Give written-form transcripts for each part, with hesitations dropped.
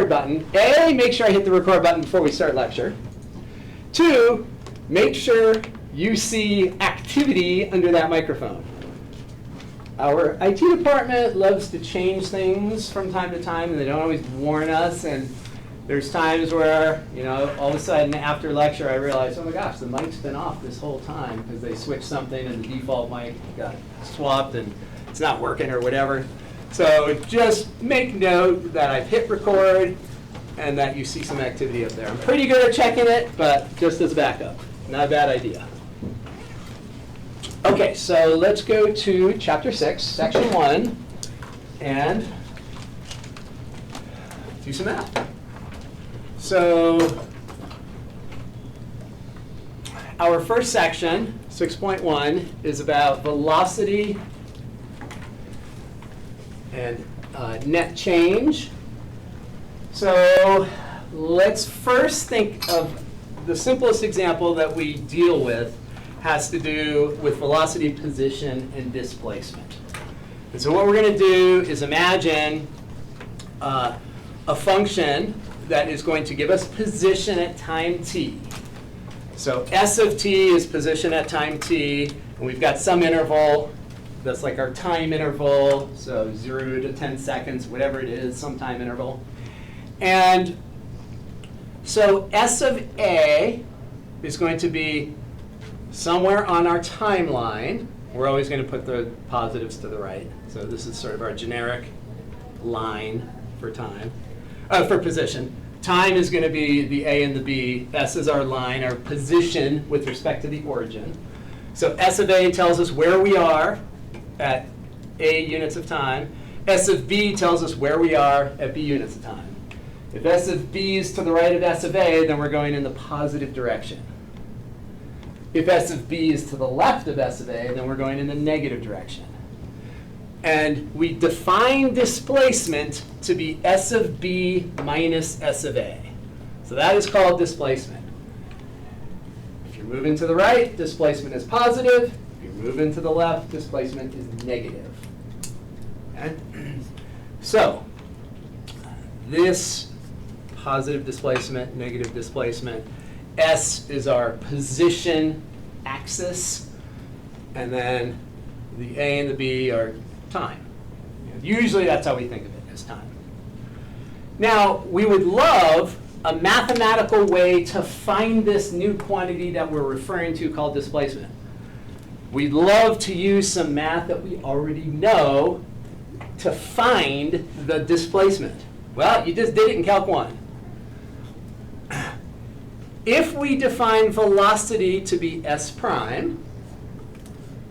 button. A, make sure I hit the record button before we start lecture. 2, make sure you see activity under that microphone. Our IT department loves to change things from time to time, and they don't always warn us. And there's times where, all of a sudden after lecture, I realize, oh my gosh, the mic's been off this whole time because they switched something and the default mic got swapped and it's not working or whatever. So just make note that I've hit record and that you see some activity up there. I'm pretty good at checking it, but just as backup. Not a bad idea. Okay, so let's go to chapter 6, section 1, and do some math. So our first section, 6.1, is about velocity and net change. So let's first think of the simplest example that we deal with has to do with velocity, position, and displacement. And so what we're going to do is imagine a function that is going to give us position at time t. So s of t is position at time t, and we've got some interval that's like our time interval, so 0 to 10 seconds, whatever it is, some time interval. And so s of a is going to be somewhere on our timeline. We're always going to put the positives to the right. So this is sort of our generic line for time, for position. Time is going to be the a and the b. S is our line, our position with respect to the origin. So s of a tells us where we are at a units of time. S of b tells us where we are at b units of time. If s of b is to the right of s of a, then we're going in the positive direction. If s of b is to the left of s of a, then we're going in the negative direction. And we define displacement to be s of b minus s of a. So that is called displacement. If you're moving to the right, displacement is positive. If you're moving to the left, displacement is negative. Okay? So this positive displacement, negative displacement, S is our position axis, and then the A and the B are time. Usually that's how we think of it, as time. Now, we would love a mathematical way to find this new quantity that we're referring to called displacement. We'd love to use some math that we already know to find the displacement. Well, you just did it in Calc 1. If we define velocity to be s prime,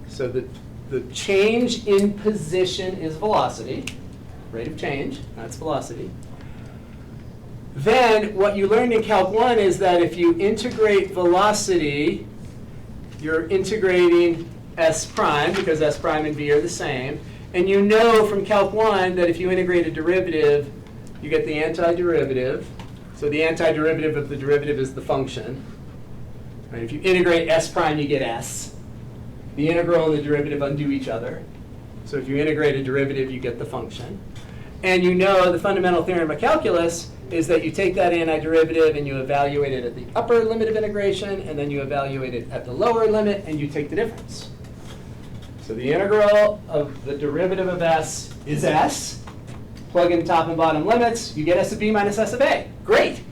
so the change in position is velocity, rate of change, that's velocity, then what you learned in Calc 1 is that if you integrate velocity, you're integrating s prime, because s prime and v are the same. And you know from Calc 1 that if you integrate a derivative, you get the antiderivative. So the antiderivative of the derivative is the function. Right? If you integrate s prime, you get s. The integral and the derivative undo each other. So if you integrate a derivative, you get the function. And you know the fundamental theorem of calculus is that you take that antiderivative and you evaluate it at the upper limit of integration, and then you evaluate it at the lower limit, and you take the difference. So the integral of the derivative of s is s. Plug in top and bottom limits, you get s of b minus s of a. Great.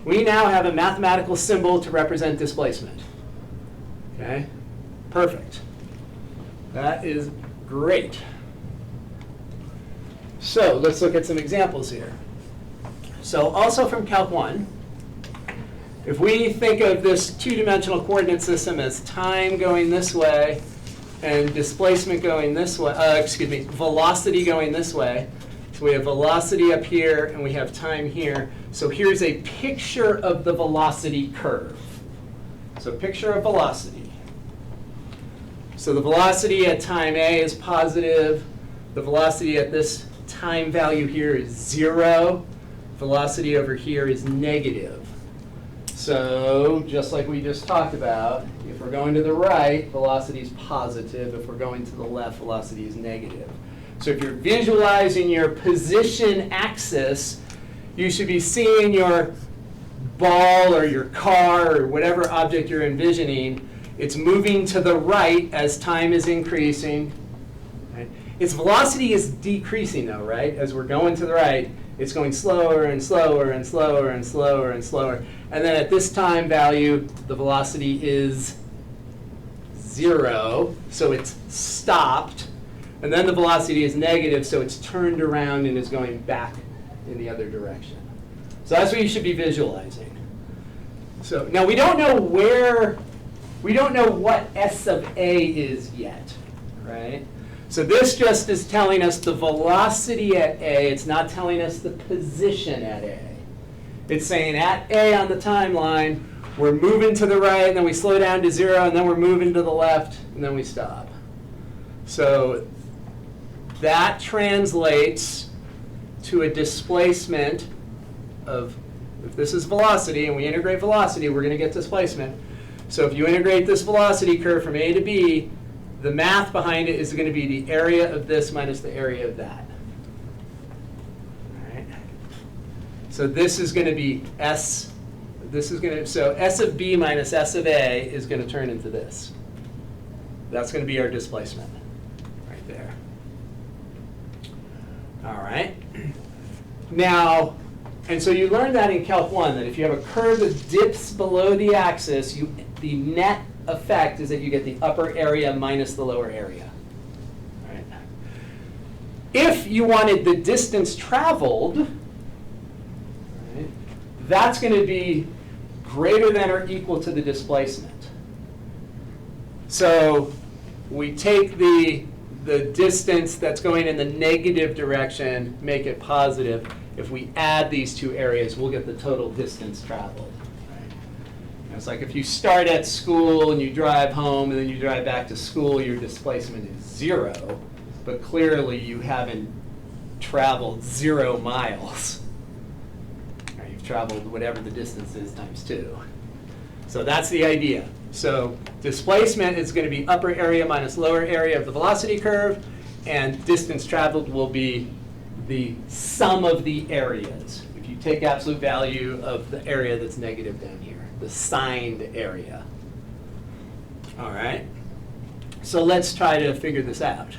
We now have a mathematical symbol to represent displacement. Okay? Perfect. That is great. So let's look at some examples here. So also from Calc 1, if we think of this two-dimensional coordinate system as time going this way and displacement going this way, velocity going this way. So we have velocity up here and we have time here. So here's a picture of the velocity curve. So picture of velocity. So the velocity at time A is positive. The velocity at this time value here is 0. Velocity over here is negative. So just like we just talked about, if we're going to the right, velocity is positive. If we're going to the left, velocity is negative. So if you're visualizing your position axis, you should be seeing your ball or your car or whatever object you're envisioning. It's moving to the right as time is increasing. Right? Its velocity is decreasing though, right? As we're going to the right, it's going slower and slower and slower and slower and slower. And then at this time value, the velocity is 0, so it's stopped. And then the velocity is negative, so it's turned around and is going back in the other direction. So that's what you should be visualizing. So now we don't know what S of A is yet, right? So this just is telling us the velocity at A. It's not telling us the position at A. It's saying at A on the timeline, we're moving to the right, and then we slow down to 0, and then we're moving to the left, and then we stop. So that translates to a displacement of, if this is velocity, and we integrate velocity, we're going to get displacement. So if you integrate this velocity curve from A to B, the math behind it is going to be the area of this minus the area of that. All right. So this is going to be S. This is going to, so S of B minus S of A is going to turn into this. That's going to be our displacement right there. All right. Now, and so you learned that in Calc 1, that if you have a curve that dips below the axis, the net effect is that you get the upper area minus the lower area. Right? If you wanted the distance traveled, right, that's going to be greater than or equal to the displacement. So we take the distance that's going in the negative direction, make it positive. If we add these two areas, we'll get the total distance traveled. Right? It's like if you start at school and you drive home and then you drive back to school, your displacement is 0, but clearly you haven't traveled 0 miles. Right? You've traveled whatever the distance is times 2. So that's the idea. So displacement is going to be upper area minus lower area of the velocity curve, and distance traveled will be the sum of the areas. If you take absolute value of the area that's negative down here, the signed area. All right. So let's try to figure this out.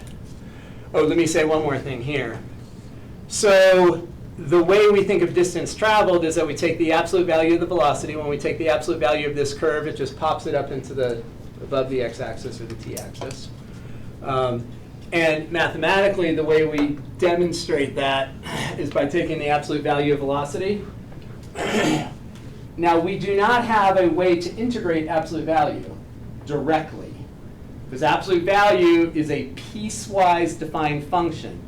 Oh, let me say one more thing here. So the way we think of distance traveled is that we take the absolute value of the velocity. When we take the absolute value of this curve, it just pops it up into the above the x-axis or the t-axis. And mathematically, the way we demonstrate that is by taking the absolute value of velocity. Now, we do not have a way to integrate absolute value directly, because absolute value is a piecewise defined function.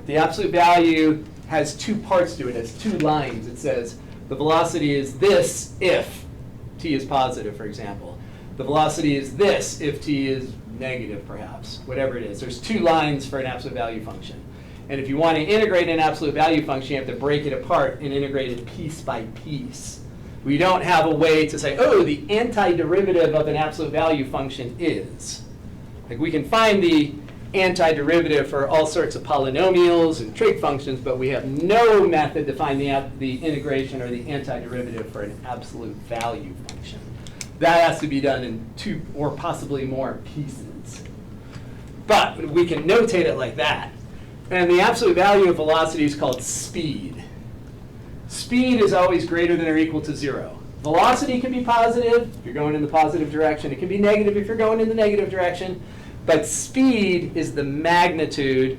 The absolute value has 2 parts to it. It has 2 lines. It says the velocity is this if t is positive, for example. The velocity is this if t is negative, perhaps, whatever it is. There's 2 lines for an absolute value function. And if you want to integrate an absolute value function, you have to break it apart and integrate it piece by piece. We don't have a way to say, oh, the antiderivative of an absolute value function is. Like, we can find the antiderivative for all sorts of polynomials and trig functions, but we have no method to find the integration or the antiderivative for an absolute value function. That has to be done in 2 or possibly more pieces. But we can notate it like that. And the absolute value of velocity is called speed. Speed is always greater than or equal to 0. Velocity can be positive if you're going in the positive direction. It can be negative if you're going in the negative direction. But speed is the magnitude,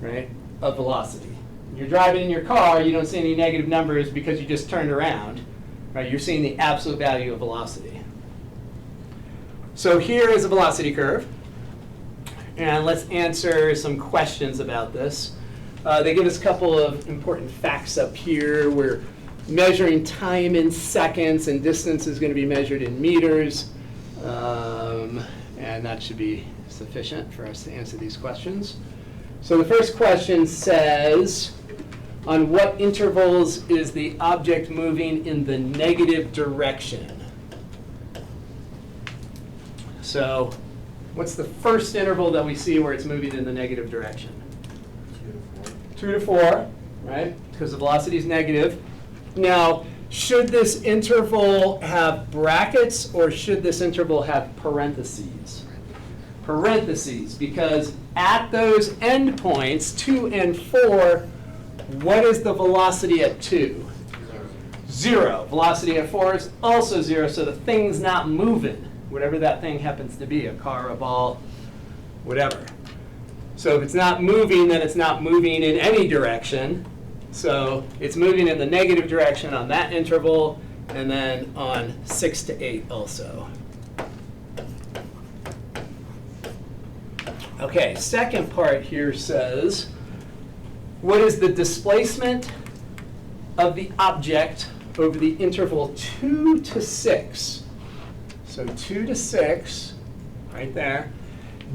right, of velocity. When you're driving in your car, you don't see any negative numbers because you just turned around. Right? You're seeing the absolute value of velocity. So here is a velocity curve. And let's answer some questions about this. They give us a couple of important facts up here. We're measuring time in seconds, and distance is going to be measured in meters. And that should be sufficient for us to answer these questions. So the first question says, on what intervals is the object moving in the negative direction? So what's the first interval that we see where it's moving in the negative direction? 2 to 4. right? Because the velocity is negative. Now, should this interval have brackets or should this interval have parentheses? Parentheses, because at those endpoints, 2 and 4, what is the velocity at 2? 0. Velocity at 4 is also 0, so the thing's not moving, whatever that thing happens to be, a car, a ball, whatever. So if it's not moving, then it's not moving in any direction. So it's moving in the negative direction on that interval, and then on 6 to 8 also. Okay, second part here says, what is the displacement of the object over the interval 2 to 6? So 2 to 6, right there.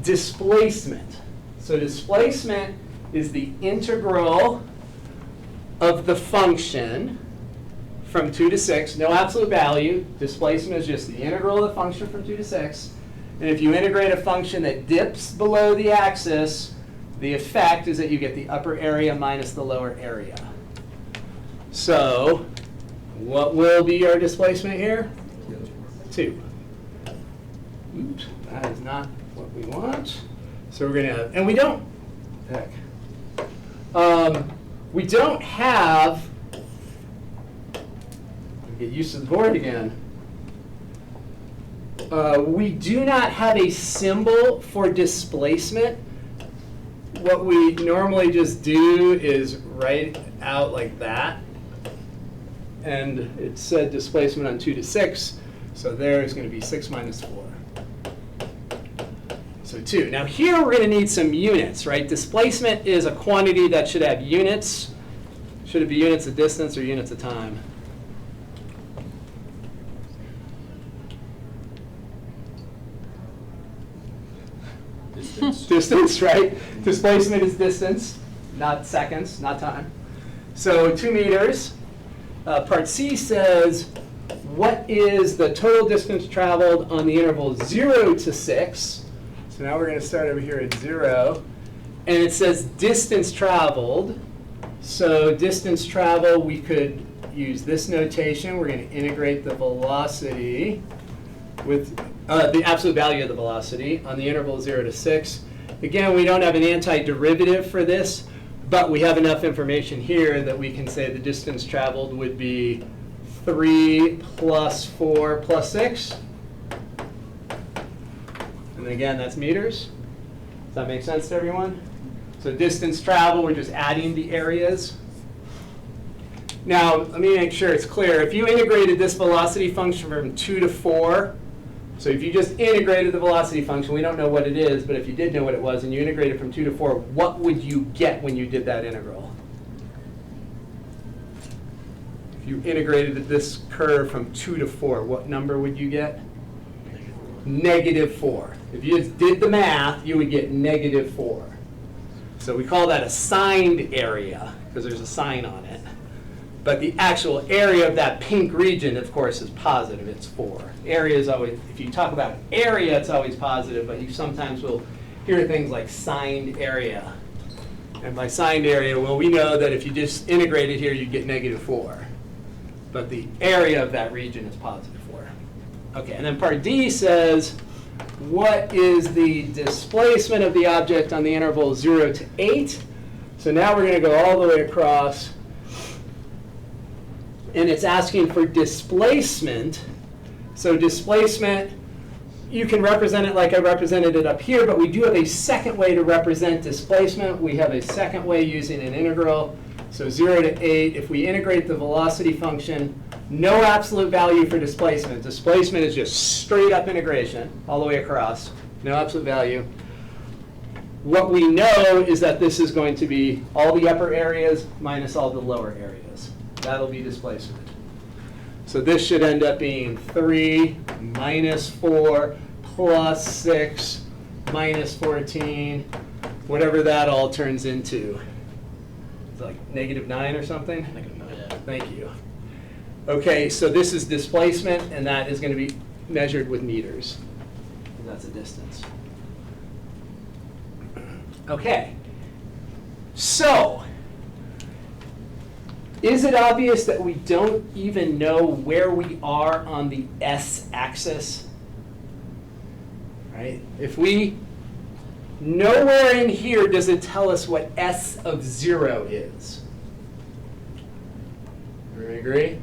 Displacement. So displacement is the integral of the function from 2 to 6. No absolute value. Displacement is just the integral of the function from 2 to 6. And if you integrate a function that dips below the axis, the effect is that you get the upper area minus the lower area. So what will be our displacement here? 2. Oops, that is not what we want. So we're going to, and we don't, heck. We don't have, get used to the board again. We do not have a symbol for displacement. What we normally just do is write out like that. And it said displacement on 2 to 6. So there is going to be 6 minus 4. So 2. Now here we're going to need some units, right? Displacement is a quantity that should have units. Should it be units of distance or units of time? Distance, right? Displacement is distance, not seconds, not time. So 2 meters. Part C says, what is the total distance traveled on the interval 0 to 6? So now we're going to start over here at 0. And it says distance traveled. So distance traveled, we could use this notation. We're going to integrate the velocity with the absolute value of the velocity on the interval 0 to 6. Again, we don't have an antiderivative for this, but we have enough information here that we can say the distance traveled would be 3 plus 4 plus 6. And again, that's meters. Does that make sense to everyone? So distance traveled, we're just adding the areas. Now, let me make sure it's clear. If you integrated this velocity function from 2 to 4, so if you just integrated the velocity function, we don't know what it is, but if you did know what it was and you integrated from 2 to 4, what would you get when you did that integral? If you integrated this curve from 2 to 4, what number would you get? Negative 4. If you just did the math, you would get negative 4. So we call that a signed area, because there's a sign on it. But the actual area of that pink region, of course, is positive. It's 4. Area is always, if you talk about area, it's always positive, but you sometimes will hear things like signed area. And by signed area, well, we know that if you just integrate it here, you get negative 4. But the area of that region is positive 4. Okay, and then part D says, what is the displacement of the object on the interval 0 to 8? So now we're going to go all the way across. And it's asking for displacement. So displacement, you can represent it like I represented it up here, but we do have a second way to represent displacement. We have a second way using an integral. So 0 to 8, if we integrate the velocity function, no absolute value for displacement. Displacement is just straight up integration all the way across, no absolute value. What we know is that this is going to be all the upper areas minus all the lower areas. That'll be displacement. So this should end up being 3 minus 4 plus 6 minus 14, whatever that all turns into. It's like negative 9 or something? Negative 9. Yeah. Thank you. Okay, so this is displacement, and that is going to be measured with meters. And that's a distance. Okay. So Is it obvious that we don't even know where we are on the s-axis? Right? If we nowhere in here does it tell us what s of 0 is. Everybody agree?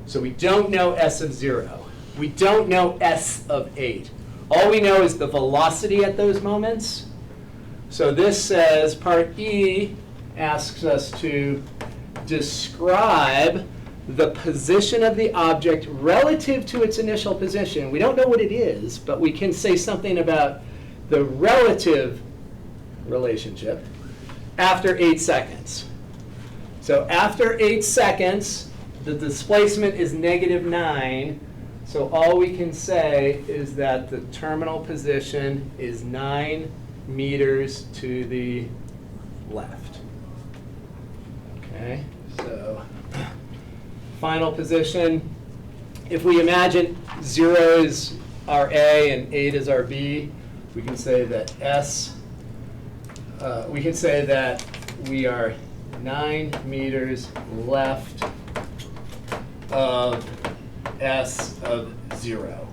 So we don't know s of 0. We don't know s of 8. All we know is the velocity at those moments. So this says part E asks us to describe the position of the object relative to its initial position. We don't know what it is, but we can say something about the relative relationship after 8 seconds. So after 8 seconds, the displacement is -9. So all we can say is that the terminal position is 9 meters to the left. Okay, so final position. If we imagine 0 is our A and 8 is our B, we can say that we are 9 meters left of S of 0.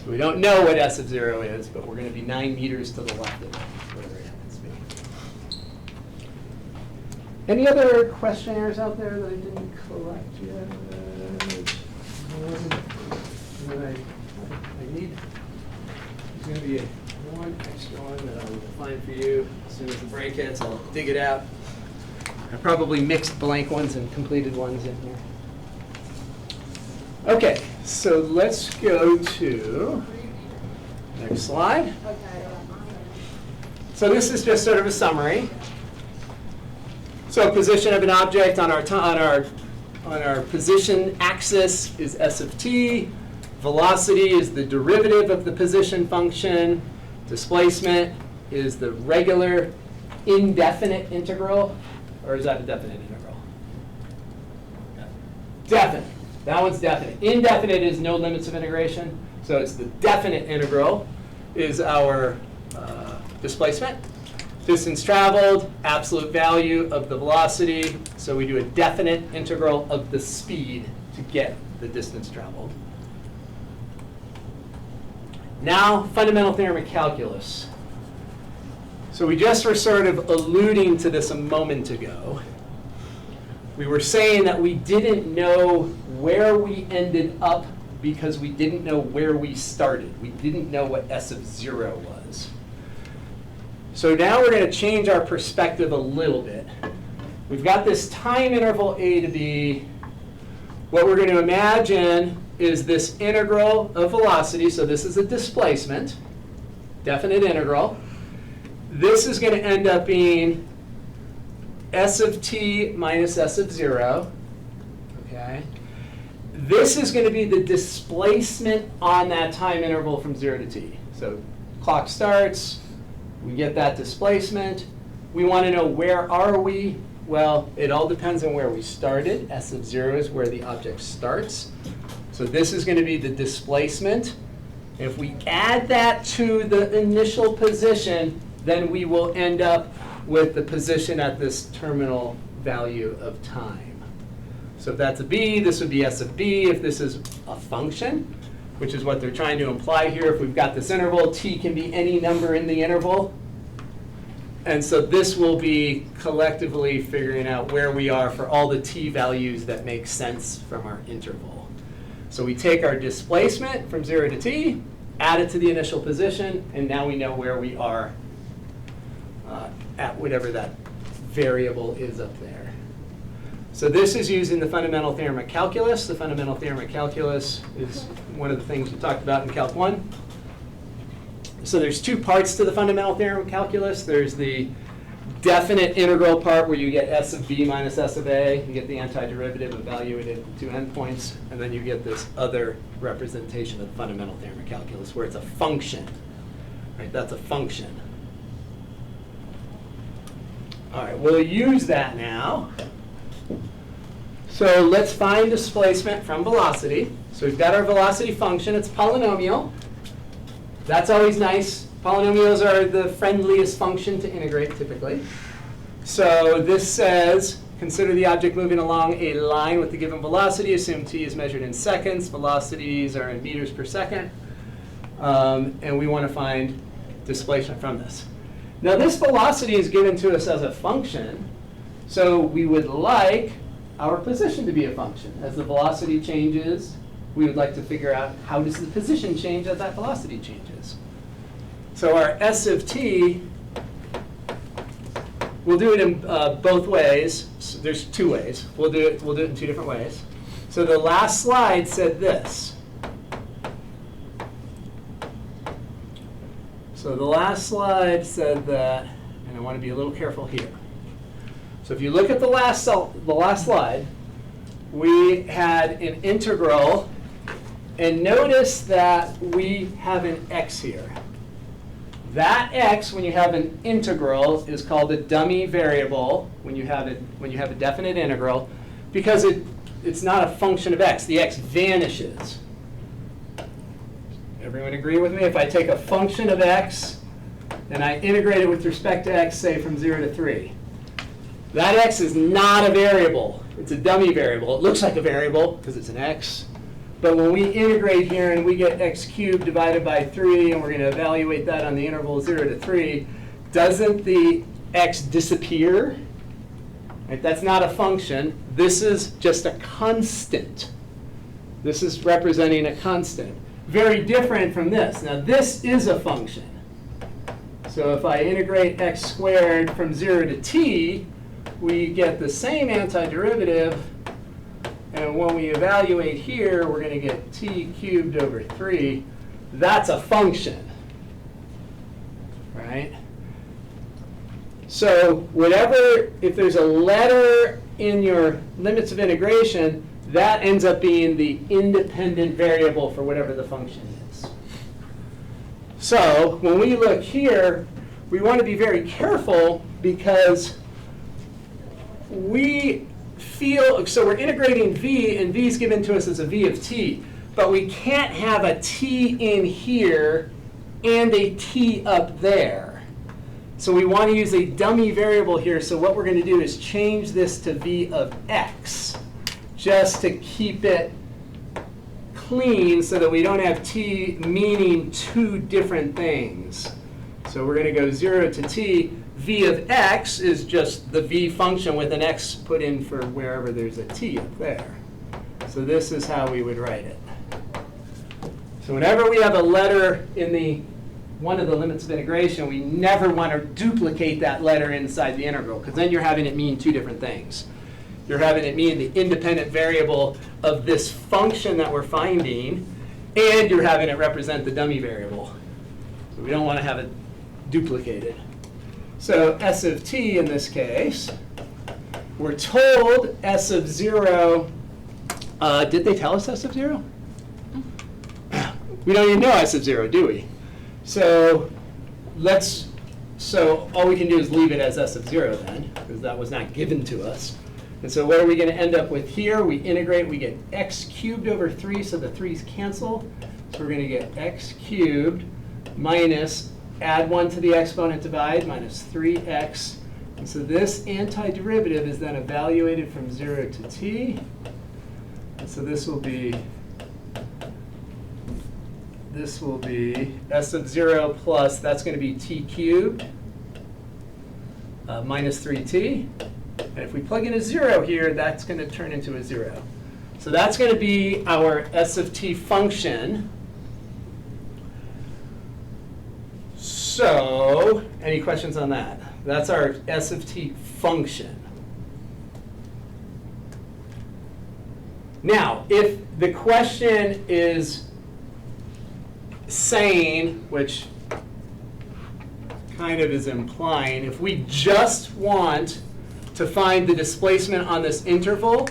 So we don't know what S of 0 is, but we're going to be 9 meters to the left of it, whatever it happens to be. Any other questionnaires out there that I didn't collect yet? That I need? There's going to be one extra one that I will find for you. As soon as the break hits, I'll dig it out. I probably mixed blank ones and completed ones in here. Okay, so let's go to next slide. So this is just sort of a summary. So position of an object on our position axis is s of t. Velocity is the derivative of the position function. Displacement is the regular indefinite integral, or is that a definite integral? Definite. That one's definite. Indefinite is no limits of integration. So it's the definite integral is our displacement. Distance traveled, absolute value of the velocity. So we do a definite integral of the speed to get the distance traveled. Now, fundamental theorem of calculus. So we just were sort of alluding to this a moment ago. We were saying that we didn't know where we ended up because we didn't know where we started. We didn't know what S of 0 was. So now we're going to change our perspective a little bit. We've got this time interval A to B. What we're going to imagine is this integral of velocity. So this is a displacement, definite integral. This is going to end up being S of t minus S of 0. Okay. This is going to be the displacement on that time interval from 0 to t. So clock starts. We get that displacement. We want to know where are we? Well, it all depends on where we started. S of 0 is where the object starts. So this is going to be the displacement. If we add that to the initial position, then we will end up with the position at this terminal value of time. So if that's a b, this would be S of b. If this is a function, which is what they're trying to imply here, if we've got this interval, t can be any number in the interval. And so this will be collectively figuring out where we are for all the t values that make sense from our interval. So we take our displacement from 0 to t, add it to the initial position, and now we know where we are at whatever that variable is up there. So this is using the fundamental theorem of calculus. The fundamental theorem of calculus is one of the things we talked about in Calc 1. So there's two parts to the fundamental theorem of calculus. There's the definite integral part where you get S of b minus S of a. You get the antiderivative evaluated at 2 endpoints. And then you get this other representation of the fundamental theorem of calculus where it's a function. Right? That's a function. All right, we'll use that now. So let's find displacement from velocity. So we've got our velocity function. It's polynomial. That's always nice. Polynomials are the friendliest function to integrate typically. So this says, consider the object moving along a line with the given velocity. Assume t is measured in seconds. Velocities are in meters per second. And we want to find displacement from this. Now this velocity is given to us as a function. So we would like our position to be a function. As the velocity changes, we would like to figure out how does the position change as that velocity changes. So our S of t, we'll do it in both ways. So there's two ways. We'll do it in two different ways. So the last slide said this. So the last slide said that, and I want to be a little careful here. So if you look at the last slide, we had an integral, and notice that we have an x here. That x, when you have an integral, is called a dummy variable when you have a definite integral, because it's not a function of x. The x vanishes. Everyone agree with me? If I take a function of x and I integrate it with respect to x, say from 0 to 3, that x is not a variable. It's a dummy variable. It looks like a variable because it's an x. But when we integrate here and we get x cubed divided by 3, and we're going to evaluate that on the interval 0 to 3, doesn't the x disappear? Right? That's not a function. This is just a constant. This is representing a constant. Very different from this. Now this is a function. So if I integrate x squared from 0 to t, we get the same antiderivative. And when we evaluate here, we're going to get t cubed over 3. That's a function, right? So if there's a letter in your limits of integration, that ends up being the independent variable for whatever the function is. So when we look here, we want to be very careful because so we're integrating v, and v is given to us as a v of t. But we can't have a t in here and a t up there. So we want to use a dummy variable here. So what we're going to do is change this to v of x, just to keep it clean so that we don't have t meaning two different things. So we're going to go 0 to t. V of x is just the v function with an x put in for wherever there's a t up there. So this is how we would write it. So whenever we have a letter in one of the limits of integration, we never want to duplicate that letter inside the integral, because then you're having it mean two different things. You're having it mean the independent variable of this function that we're finding, and you're having it represent the dummy variable. So we don't want to have it duplicated. So S of t in this case, we're told S of 0. Did they tell us S of 0? We don't even know S of 0, do we? So all we can do is leave it as S of 0 then, because that was not given to us. And so what are we going to end up with here? We integrate, we get x cubed over 3, so the 3's cancel. So we're going to get x cubed minus, add 1 to the exponent, divide, minus 3x. And so this antiderivative is then evaluated from 0 to t. And so this will be S of 0 plus, that's going to be t cubed minus 3t. And if we plug in a 0 here, that's going to turn into a 0. So that's going to be our S of t function. So, any questions on that? That's our S of t function. Now, if the question is saying, which kind of is implying, if we just want to find the displacement on this interval,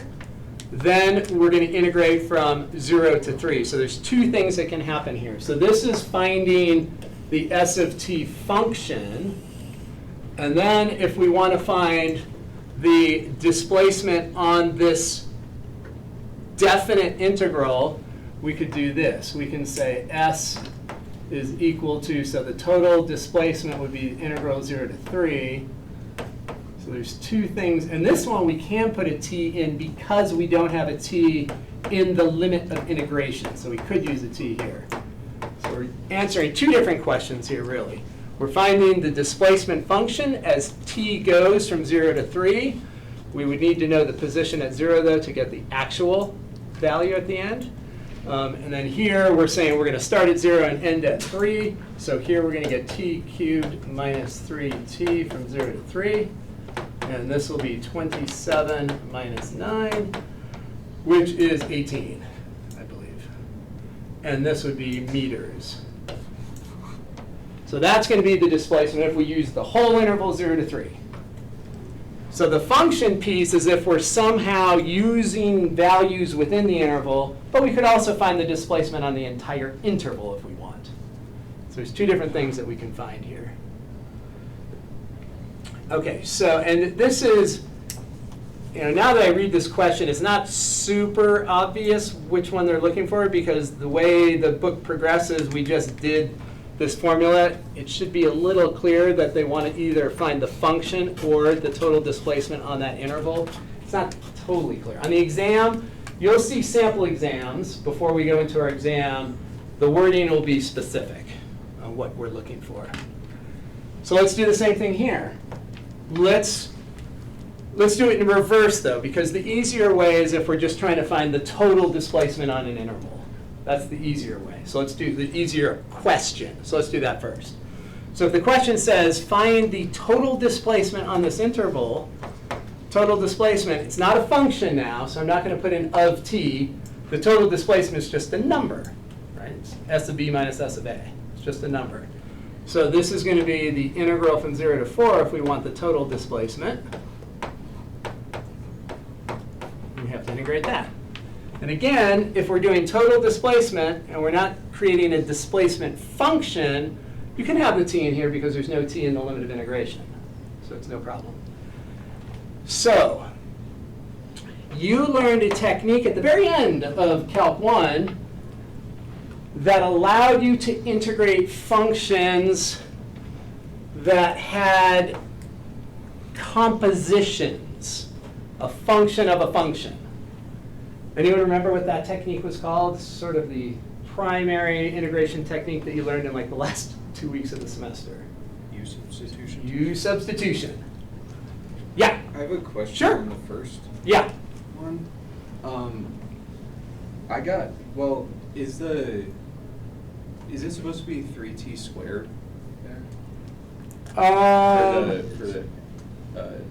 then we're going to integrate from 0 to 3. So there's two things that can happen here. So this is finding the S of t function. And then if we want to find the displacement on this definite integral, we could do this. We can say S is equal to, so the total displacement would be integral 0 to 3. So there's two things, and this one we can put a t in because we don't have a t in the limit of integration. So we could use a t here. So we're answering two different questions here, really. We're finding the displacement function as t goes from 0 to 3. We would need to know the position at 0, though, to get the actual value at the end. And then here we're saying we're going to start at 0 and end at 3. So here we're going to get t cubed minus 3t from 0 to 3. And this will be 27 minus 9, which is 18, I believe. And this would be meters. So that's going to be the displacement if we use the whole interval 0 to 3. So the function piece is if we're somehow using values within the interval, but we could also find the displacement on the entire interval if we want. So there's two different things that we can find here. Okay, so, and this is, now that I read this question, it's not super obvious which one they're looking for, because the way the book progresses, we just did this formula. It should be a little clearer that they want to either find the function or the total displacement on that interval. It's not totally clear. On the exam, you'll see sample exams. Before we go into our exam, the wording will be specific on what we're looking for. So let's do the same thing here. Let's do it in reverse, though, because the easier way is if we're just trying to find the total displacement on an interval. That's the easier way. So let's do the easier question. So let's do that first. So if the question says, find the total displacement on this interval, total displacement, it's not a function now, so I'm not going to put in of t. The total displacement is just a number, right? It's s of b minus s of a. It's just a number. So this is going to be the integral from 0 to 4 if we want the total displacement. We have to integrate that. And again, if we're doing total displacement and we're not creating a displacement function, you can have the t in here because there's no t in the limit of integration. So it's no problem. So you learned a technique at the very end of Calc 1 that allowed you to integrate functions that had compositions, a function of a function. Anyone remember what that technique was called? Sort of the primary integration technique that you learned in like the last 2 weeks of the semester. U substitution. U substitution. Yeah. I have a question Sure. on the first Yeah. one. Is it supposed to be 3t squared there? For the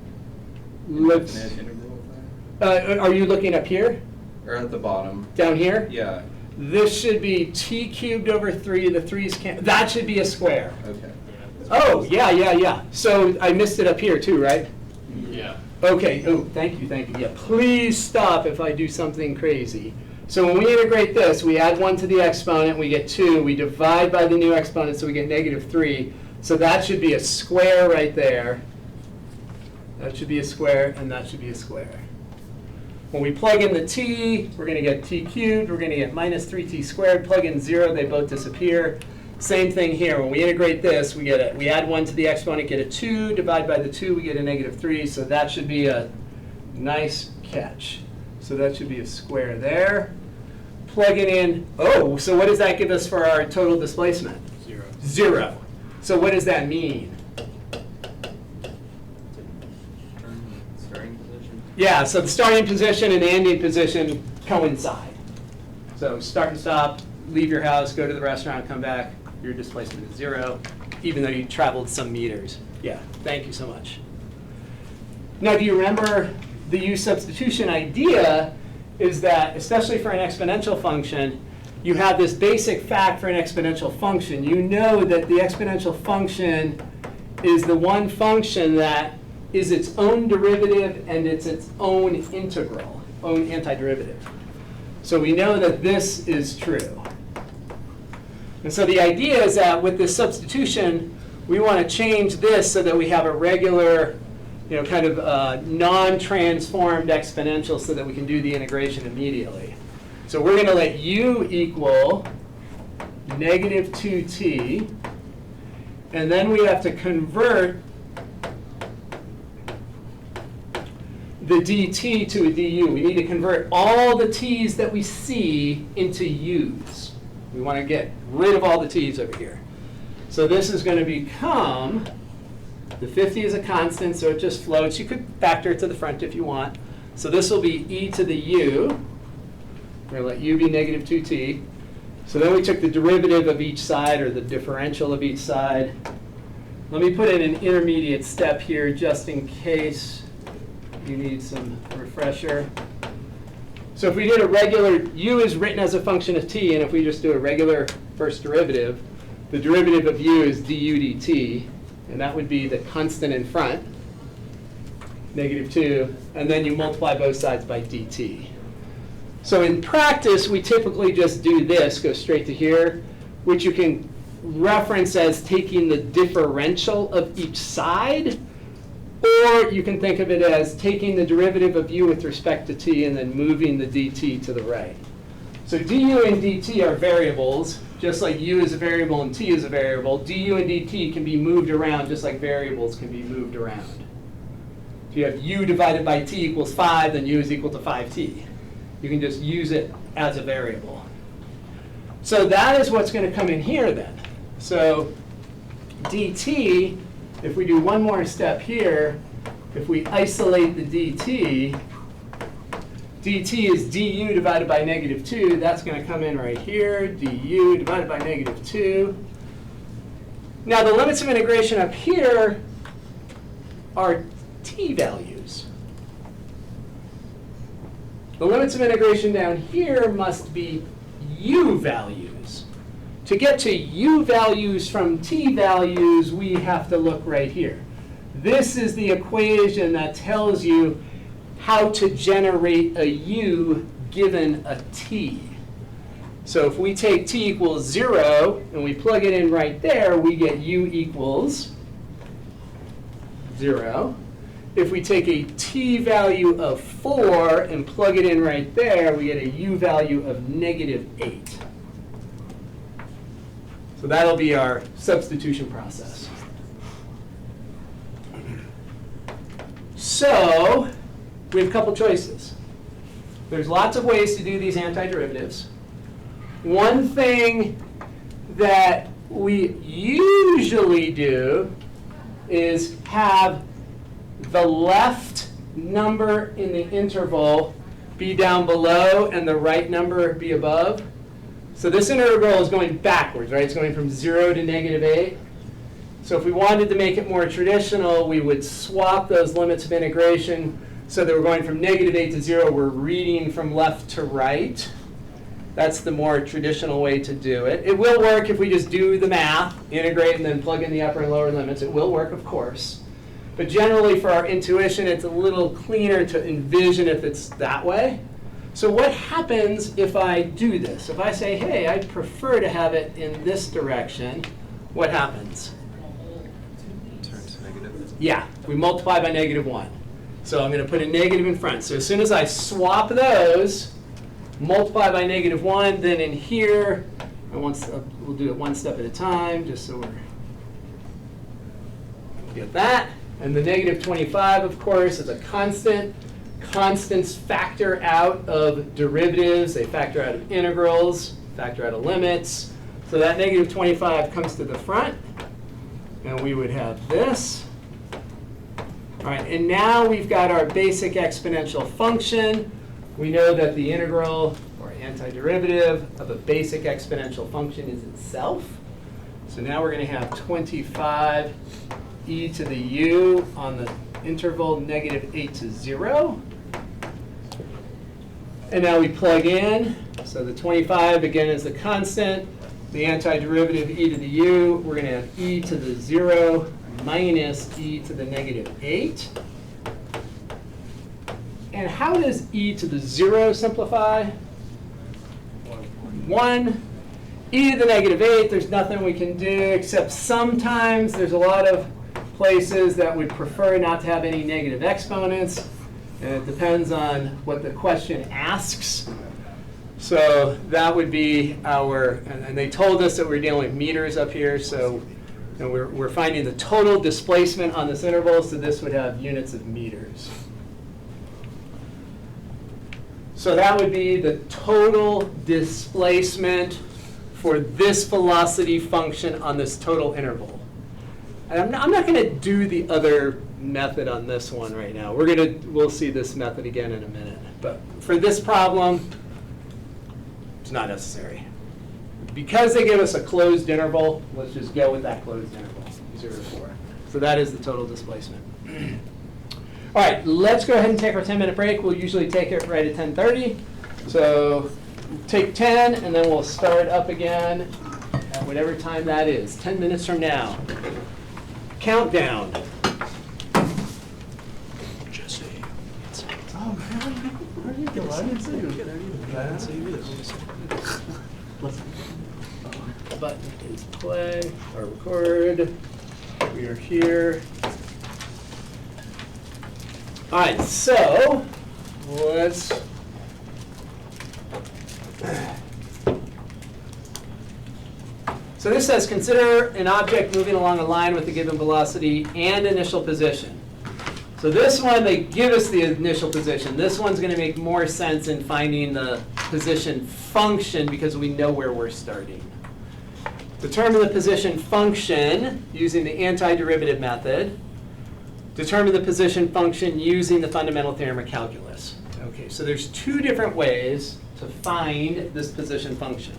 Let's. infinite integral of that? Are you looking up here? Or at the bottom? Down here? Yeah. This should be t cubed over 3. The 3's can't. That should be a square. Okay. Oh, yeah. So I missed it up here too, right? Yeah. Okay. Oh, thank you. Yeah, please stop if I do something crazy. So when we integrate this, we add 1 to the exponent, we get 2. We divide by the new exponent, so we get -3. So that should be a square right there. That should be a square, and that should be a square. When we plug in the t, we're going to get t cubed. We're going to get -3t squared. Plug in 0, they both disappear. Same thing here. When we integrate this, we add 1 to the exponent, get a 2. Divide by the 2, we get a -3. So that should be a nice catch. So that should be a square there. Plug it in. Oh, so what does that give us for our total displacement? 0. 0. So what does that mean? Starting position. Yeah, so the starting position and the ending position coincide. So start and stop, leave your house, go to the restaurant, come back, your displacement is 0, even though you traveled some meters. Yeah, thank you so much. Now, do you remember the U substitution idea is that, especially for an exponential function, you have this basic fact for an exponential function. You know that the exponential function is the one function that is its own derivative and it's its own integral, own antiderivative. So we know that this is true. And so the idea is that with this substitution, we want to change this so that we have a regular, kind of non-transformed exponential so that we can do the integration immediately. So we're going to let u equal -2t, and then we have to convert the dt to a du. We need to convert all the t's that we see into u's. We want to get rid of all the t's over here. So this is going to become, the 50 is a constant, so it just floats. You could factor it to the front if you want. So this will be e to the u. We're going to let u be negative 2t. So then we took the derivative of each side, or the differential of each side. Let me put in an intermediate step here just in case you need some refresher. So if we did a regular, u is written as a function of t, and if we just do a regular first derivative, the derivative of u is du dt, and that would be the constant in front, negative 2, and then you multiply both sides by dt. So in practice, we typically just do this, go straight to here, which you can reference as taking the differential of each side, or you can think of it as taking the derivative of u with respect to t and then moving the dt to the right. So du and dt are variables, just like u is a variable and t is a variable. Du and dt can be moved around just like variables can be moved around. If you have u divided by t equals 5, then u is equal to 5t. You can just use it as a variable. So that is what's going to come in here then. So dt, if we do one more step here, if we isolate the dt, dt is du divided by negative 2. That's going to come in right here, du divided by negative 2. Now the limits of integration up here are t values. The limits of integration down here must be u values. To get to u values from t values, we have to look right here. This is the equation that tells you how to generate a u given a t. So if we take t equals 0 and we plug it in right there, we get u equals 0. If we take a t value of 4 and plug it in right there, we get a u value of negative 8. So that'll be our substitution process. So we have a couple choices. There's lots of ways to do these antiderivatives. One thing that we usually do is have the left number in the interval be down below and the right number be above. So this integral is going backwards, right? It's going from 0 to negative 8. So if we wanted to make it more traditional, we would swap those limits of integration so that we're going from negative 8 to 0. We're reading from left to right. That's the more traditional way to do it. It will work if we just do the math, integrate, and then plug in the upper and lower limits. It will work, of course. But generally, for our intuition, it's a little cleaner to envision if it's that way. So what happens if I do this? If I say, hey, I prefer to have it in this direction, what happens? Turns negative. Yeah, we multiply by negative 1. So I'm going to put a negative in front. So as soon as I swap those, multiply by negative 1, then in here, we'll do it one step at a time, just so we'll get that. And the negative 25, of course, is a constant. Constants factor out of derivatives. They factor out of integrals, factor out of limits. So that negative 25 comes to the front. And we would have this. All right, and now we've got our basic exponential function. We know that the integral, or antiderivative, of a basic exponential function is itself. So now we're going to have 25 e to the u on the interval negative 8 to 0. And now we plug in. So the 25, again, is the constant. The antiderivative e to the u, we're going to have e to the 0 minus e to the negative 8. And how does e to the 0 simplify? 1. E to the negative 8, there's nothing we can do, except sometimes there's a lot of places that would prefer not to have any negative exponents. And it depends on what the question asks. So that would be our, and they told us that we're dealing with meters up here, so we're finding the total displacement on this interval, so this would have units of meters. So that would be the total displacement for this velocity function on this total interval. And I'm not going to do the other method on this one right now. We'll see this method again in a minute. But for this problem, it's not necessary. Because they give us a closed interval, let's just go with that closed interval, 0 to 4. So that is the total displacement. All right, let's go ahead and take our 10-minute break. We'll usually take it right at 10:30. So take 10, and then we'll start up again at whatever time that is, 10 minutes from now. Countdown. Jesse. Oh, man. Where did you go? I didn't see you. I didn't see this. The button is play or record. We are here. All right, so let's so this says consider an object moving along a line with a given velocity and initial position. So this one, they give us the initial position. This one's going to make more sense in finding the position function because we know where we're starting. Determine the position function using the antiderivative method. Determine the position function using the fundamental theorem of calculus. Okay, so there's two different ways to find this position function.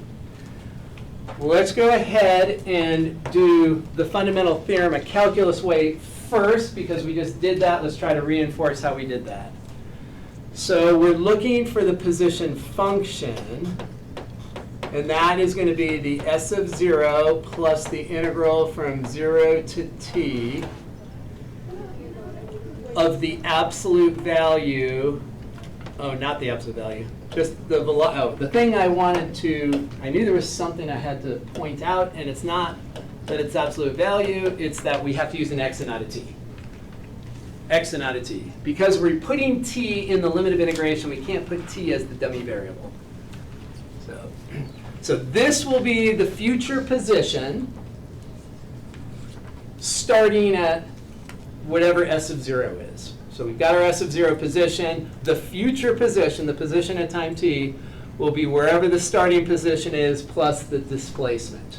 Let's go ahead and do the fundamental theorem of calculus way first because we just did that. Let's try to reinforce how we did that. So we're looking for the position function, and that is going to be the s of 0 plus the integral from 0 to t of the absolute value, oh, not the absolute value, just the thing I wanted to, I knew there was something I had to point out, and it's not that it's absolute value, it's that we have to use an x and not a t. X and not a t. Because we're putting t in the limit of integration, we can't put t as the dummy variable. So this will be the future position starting at whatever s of 0 is. So we've got our s of 0 position. The future position, the position at time t, will be wherever the starting position is plus the displacement.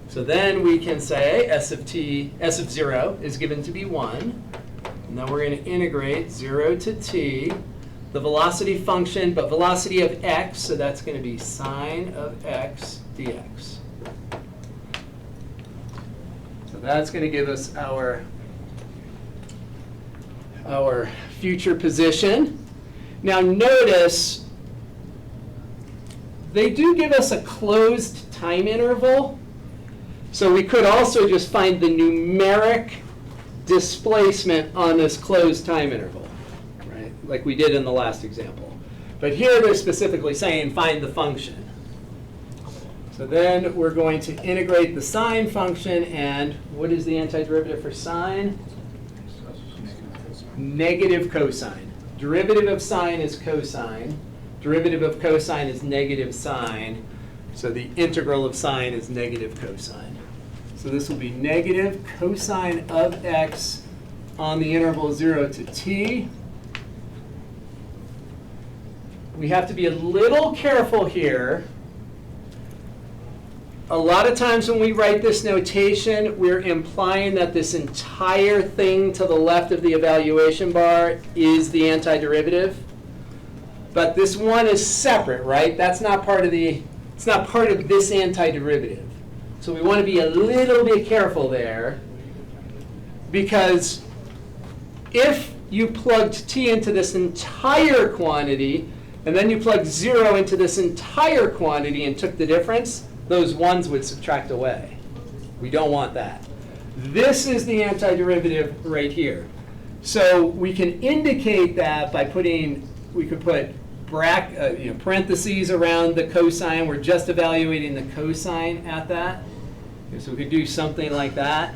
So then we can say s of 0 is given to be 1. And then we're going to integrate 0 to t, the velocity function, but velocity of x, so that's going to be sine of x dx. So that's going to give us our future position. Now notice, they do give us a closed time interval. So we could also just find the numeric displacement on this closed time interval, right? Like we did in the last example. But here they're specifically saying find the function. So then we're going to integrate the sine function, and what is the antiderivative for sine? Negative cosine. Derivative of sine is cosine. Derivative of cosine is negative sine. So the integral of sine is negative cosine. So this will be negative cosine of x on the interval 0 to t. We have to be a little careful here. A lot of times when we write this notation, we're implying that this entire thing to the left of the evaluation bar is the antiderivative. But this one is separate, right? That's not part of it's not part of this antiderivative. So we want to be a little bit careful there, because if you plugged t into this entire quantity, and then you plugged 0 into this entire quantity and took the difference, those ones would subtract away. We don't want that. This is the antiderivative right here. So we can indicate that by we could put parentheses around the cosine. We're just evaluating the cosine at that. So we could do something like that.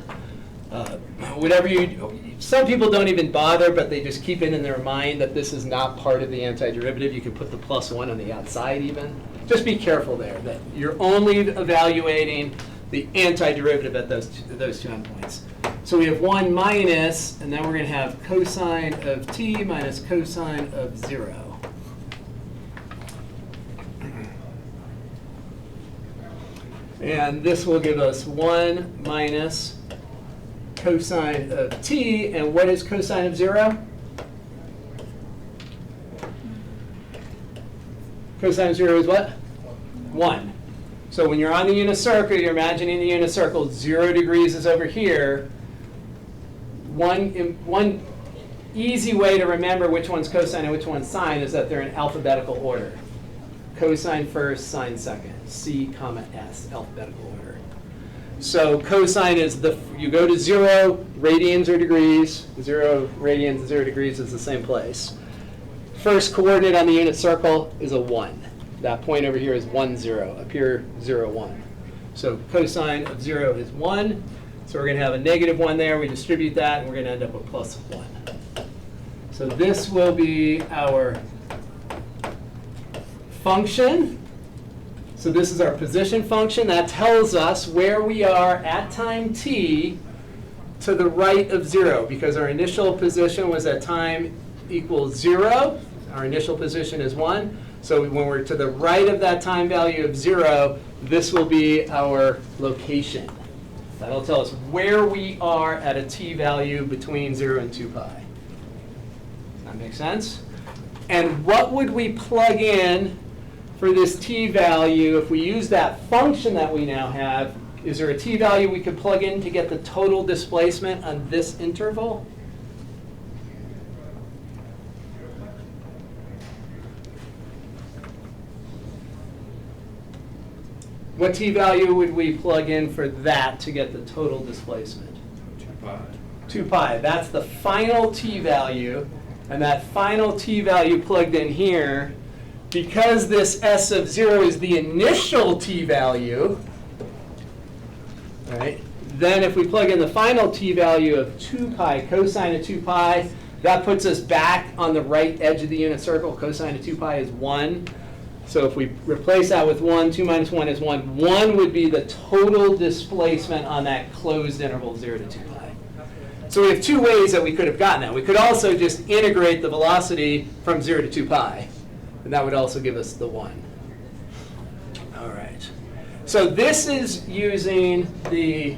Some people don't even bother, but they just keep it in their mind that this is not part of the antiderivative. You can put the +1 on the outside even. Just be careful there, that you're only evaluating the antiderivative at those two endpoints. So we have 1 minus, and then we're going to have cosine of t minus cosine of 0. And this will give us 1 minus cosine of t. And what is cosine of 0? Cosine of 0 is what? 1. So when you're on the unit circle, you're imagining the unit circle, 0 degrees is over here. One easy way to remember which one's cosine and which one's sine is that they're in alphabetical order. Cosine first, sine second. C, comma, S, alphabetical order. So cosine is you go to 0, radians or degrees. 0 radians, 0 degrees is the same place. First coordinate on the unit circle is a 1. That point over here is 1, 0. Up here, 0, 1. So cosine of 0 is 1. So we're going to have a negative 1 there. We distribute that, and we're going to end up with plus 1. So this will be our function. So this is our position function. That tells us where we are at time t to the right of 0, because our initial position was at time equals 0. Our initial position is 1. So when we're to the right of that time value of 0, this will be our location. That'll tell us where we are at a t value between 0 and 2 pi. Does that make sense? And what would we plug in for this t value if we use that function that we now have? Is there a t value we could plug in to get the total displacement on this interval? What t value would we plug in for that to get the total displacement? 2 pi. 2 pi. That's the final t value. And that final t value plugged in here, because this s of 0 is the initial t value, right? Then if we plug in the final t value of 2 pi, cosine of 2 pi, that puts us back on the right edge of the unit circle. Cosine of 2 pi is 1. So if we replace that with 1, 2 minus 1 is 1. 1 would be the total displacement on that closed interval, 0 to 2 pi. So we have two ways that we could have gotten that. We could also just integrate the velocity from 0 to 2 pi. And that would also give us the 1. All right. So this is using the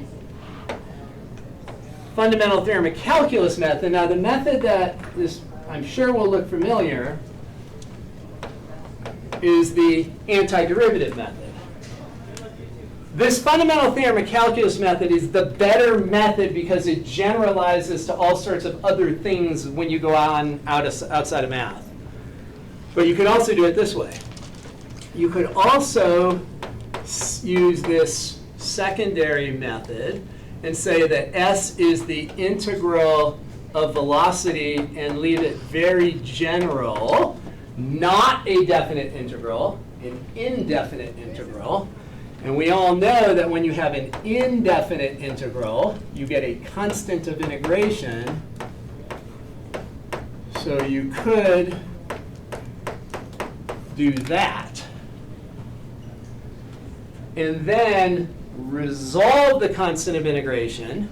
fundamental theorem of calculus method. Now the method that this, I'm sure, will look familiar is the antiderivative method. This fundamental theorem of calculus method is the better method because it generalizes to all sorts of other things when you go outside of math. But you could also do it this way. You could also use this secondary method and say that S is the integral of velocity and leave it very general. Not a definite integral, an indefinite integral. And we all know that when you have an indefinite integral, you get a constant of integration. So you could do that. And then resolve the constant of integration.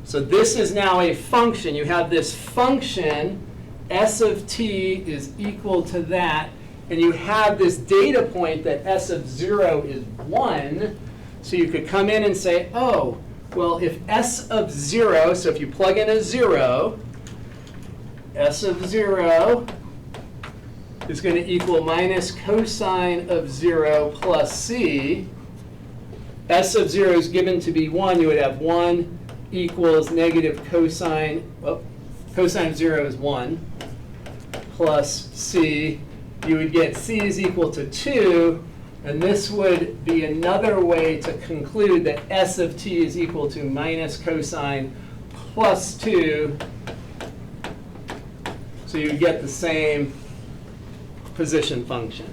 So this is now a function. You have this function, s of t is equal to that, and you have this data point that s of 0 is 1, so you could come in and say, oh, well, if s of 0, so if you plug in a 0, s of 0 is going to equal minus cosine of 0 plus c. S of 0 is given to be 1. You would have 1 equals negative cosine, cosine of 0 is 1. Plus c, you would get c is equal to 2, and this would be another way to conclude that s of t is equal to minus cosine plus 2. So you would get the same position function.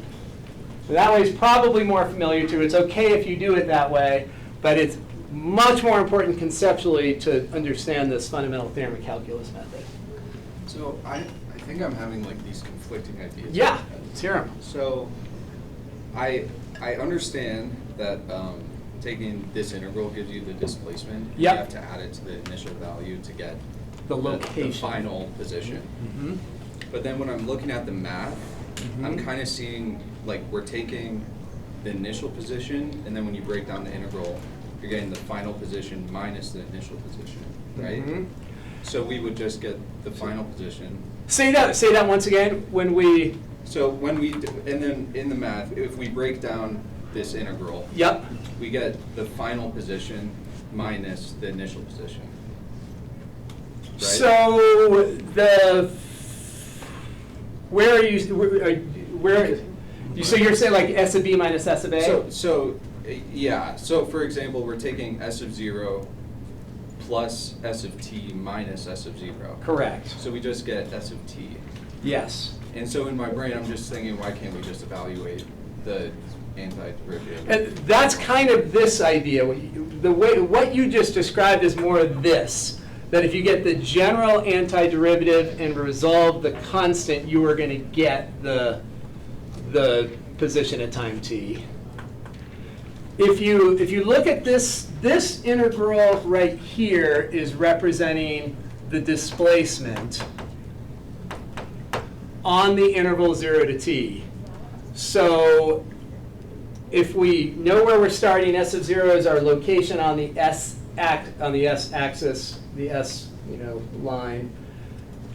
So that way is probably more familiar to you. It's okay if you do it that way, but it's much more important conceptually to understand this fundamental theorem of calculus method. So I think I'm having like these conflicting ideas. Yeah, let's hear 'em. So I understand that taking this integral gives you the displacement. Yep. You have to add it to the initial value to get The the location. final position. Mhm. But then when I'm looking at the math, I'm Mhm. kind of seeing like we're taking the initial position, and then when you break down the integral, you're getting the final position minus the initial position, right? Mhm. So we would just get the final position. Say that once again, when we, So when we, and then in the math, if we break down this integral, yep, we get the final position minus the initial position. Right? so where are you, so you're saying like S of B minus S of A? Yeah, so for example, we're taking S of 0 plus S of t minus S of 0. Correct, So we just get S of t. yes. And so in my brain, I'm just thinking, why can't we just evaluate the antiderivative? And that's kind of this idea. What you just described is more of this, that if you get the general antiderivative and resolve the constant, you are going to get the position at time t. If you look at this integral right here is representing the displacement on the interval 0 to t. So if we know where we're starting, S of 0 is our location on the S axis, the S line,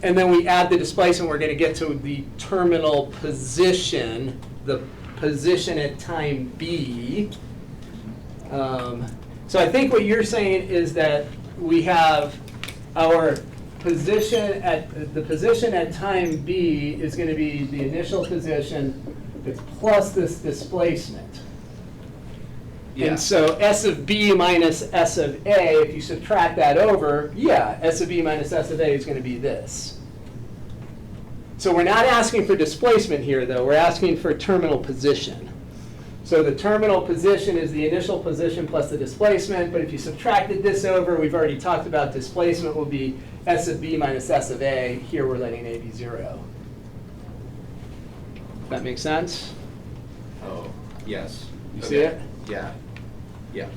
and then we add the displacement, we're going to get to the terminal position, the position at time b. So I think what you're saying is that we have our position at time b is going to be the initial position, it's plus this displacement. Yeah. And so S of b minus S of a, if you subtract that over, yeah, S of b minus S of a is going to be this. So we're not asking for displacement here, though. We're asking for terminal position. So the terminal position is the initial position plus the displacement, but if you subtracted this over, we've already talked about displacement will be S of b minus S of a. Here we're letting a be 0. That makes sense? Oh, yes. You see it? Yeah, yeah.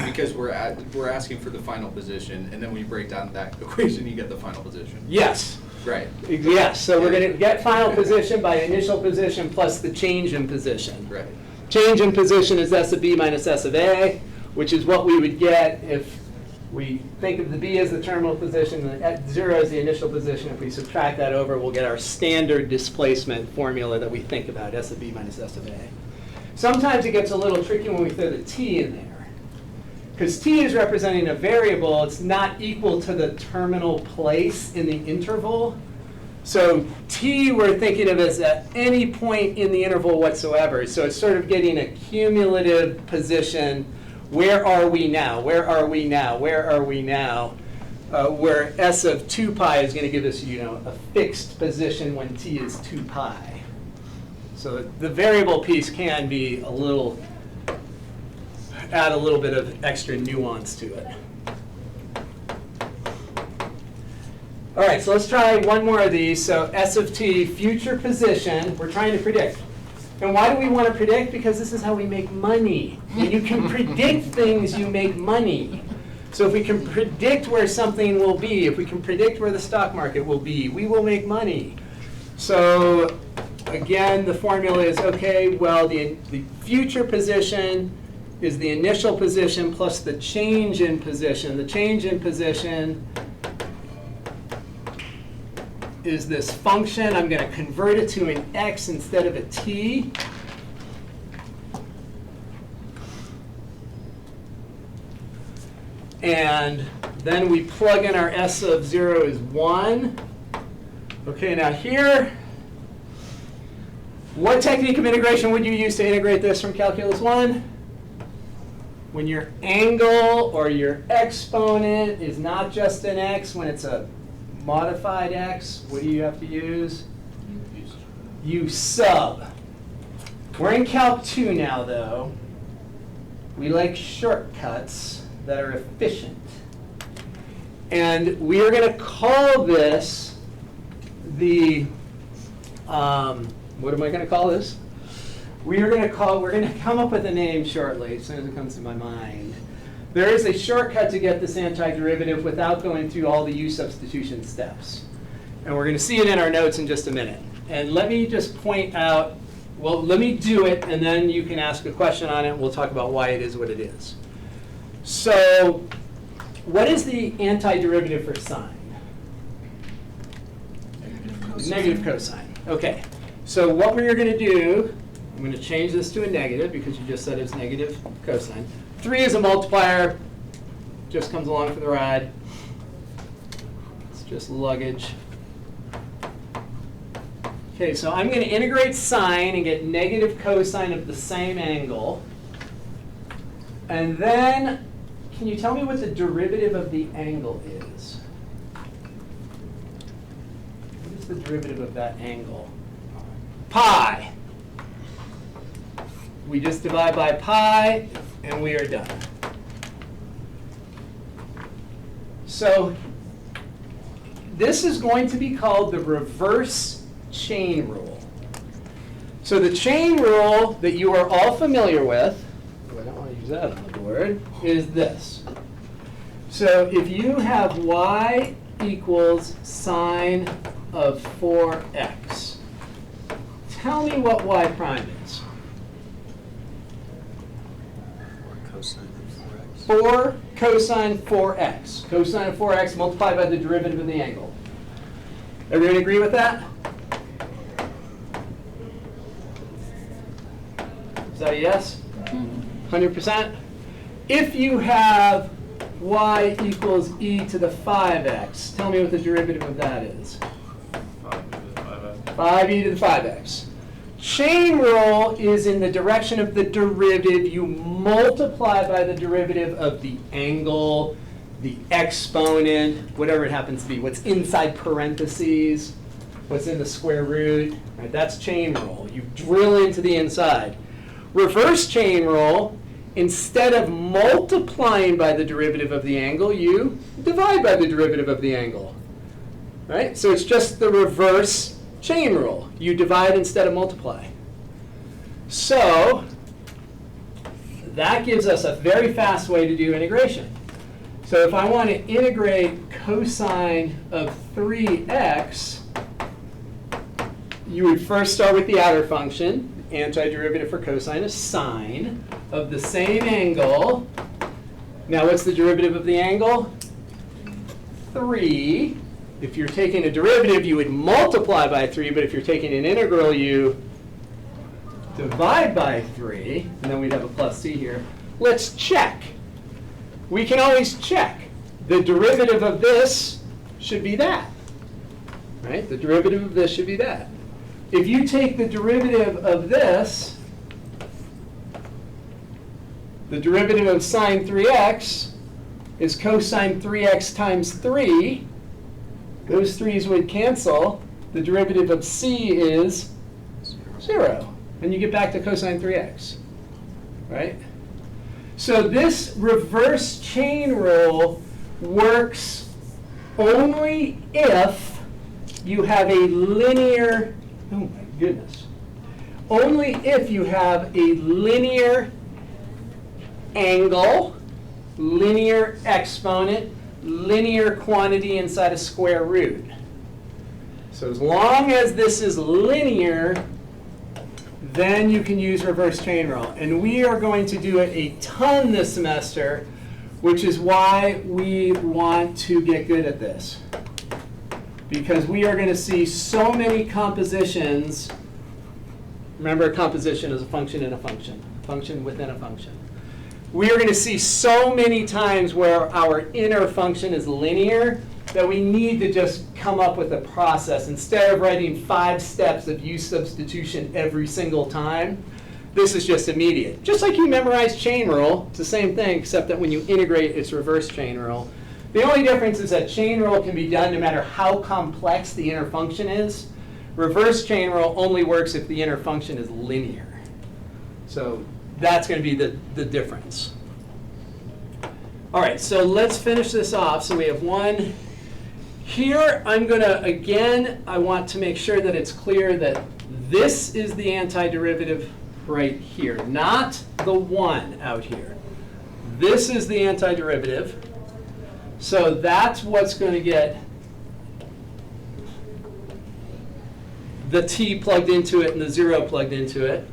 Because we're asking for the final position, and then when you break down that equation, you get the final position. Yes. Right. Yes, so we're going to get final position by initial position plus the change in position. Right. Change in position is S of b minus S of a, which is what we would get if we think of the b as the terminal position and the 0 as the initial position. If we subtract that over, we'll get our standard displacement formula that we think about, S of b minus S of a. Sometimes it gets a little tricky when we throw the t in there. Because t is representing a variable, it's not equal to the terminal place in the interval. So t we're thinking of as at any point in the interval whatsoever. So it's sort of getting a cumulative position. Where are we now? Where are we now? Where are we now? Where s of 2 pi is going to give us a fixed position when t is 2 pi. So the variable piece can be add a little bit of extra nuance to it. All right, so let's try one more of these. So S of t, future position, we're trying to predict. And why do we want to predict? Because this is how we make money. When you can predict things, you make money. So if we can predict where something will be, if we can predict where the stock market will be, we will make money. So again, the formula is, okay, well, the future position is the initial position plus the change in position. The change in position is this function. I'm going to convert it to an x instead of a t. And then we plug in our S of 0 is 1. Okay, now here, what technique of integration would you use to integrate this from Calculus 1? When your angle or your exponent is not just an x, when it's a modified x, what do you have to use? U sub. We're in Calc 2 now, though. We like shortcuts that are efficient. And we are going to call this the, what am I going to call this? We're going to come up with a name shortly, as soon as it comes to my mind. There is a shortcut to get this antiderivative without going through all the U substitution steps. And we're going to see it in our notes in just a minute. And let me just point out Well, let me do it, and then you can ask a question on it, and we'll talk about why it is what it is. So, what is the antiderivative for sine? Negative cosine. Okay. So what we're going to do, I'm going to change this to a negative because you just said it's negative cosine. 3 is a multiplier, just comes along for the ride. It's just luggage. Okay, so I'm going to integrate sine and get negative cosine of the same angle. And then, can you tell me what the derivative of the angle is? What is the derivative of that angle? Pi. We just divide by pi, and we are done. So this is going to be called the reverse chain rule. So the chain rule that you are all familiar with, I don't want to use that on the board, is this. So if you have y equals sine of 4x, tell me what y prime is. Cosine of 4x. 4 cosine 4x. Cosine of 4x multiplied by the derivative of the angle. Everyone agree with that? Is that a yes? 100%? If you have y equals e to the 5x, tell me what the derivative of that is. 5e to the 5x. Chain rule is in the direction of the derivative. You multiply by the derivative of the angle, the exponent, whatever it happens to be, what's inside parentheses, what's in the square root. Right? That's chain rule. You drill into the inside. Reverse chain rule, instead of multiplying by the derivative of the angle, you divide by the derivative of the angle. Right? So it's just the reverse chain rule. You divide instead of multiply. So that gives us a very fast way to do integration. So if I want to integrate cosine of 3x, you would first start with the outer function. Antiderivative for cosine is sine of the same angle. Now what's the derivative of the angle? 3. If you're taking a derivative, you would multiply by 3, but if you're taking an integral, you divide by 3, and then we'd have a plus c here. Let's check. We can always check. The derivative of this should be that. Right? The derivative of this should be that. If you take the derivative of this, the derivative of sine 3x is cosine 3x times 3. Those 3's would cancel. The derivative of c is 0. And you get back to cosine 3x. Right? So this reverse chain rule works only if you have a linear, oh my goodness, only if you have a linear angle, linear exponent, linear quantity inside a square root. So as long as this is linear, then you can use reverse chain rule. And we are going to do it a ton this semester, which is why we want to get good at this. Because we are going to see so many compositions. Remember, a composition is a function in a function, function within a function. We are going to see so many times where our inner function is linear that we need to just come up with a process. Instead of writing 5 steps of u substitution every single time, this is just immediate. Just like you memorize chain rule, it's the same thing, except that when you integrate, it's reverse chain rule. The only difference is that chain rule can be done no matter how complex the inner function is. Reverse chain rule only works if the inner function is linear. So that's going to be the difference. All right, so let's finish this off. So we have one. Here, I'm going to, again, I want to make sure that it's clear that this is the antiderivative right here, not the 1 out here. This is the antiderivative. So that's what's going to get the t plugged into it and the 0 plugged into it.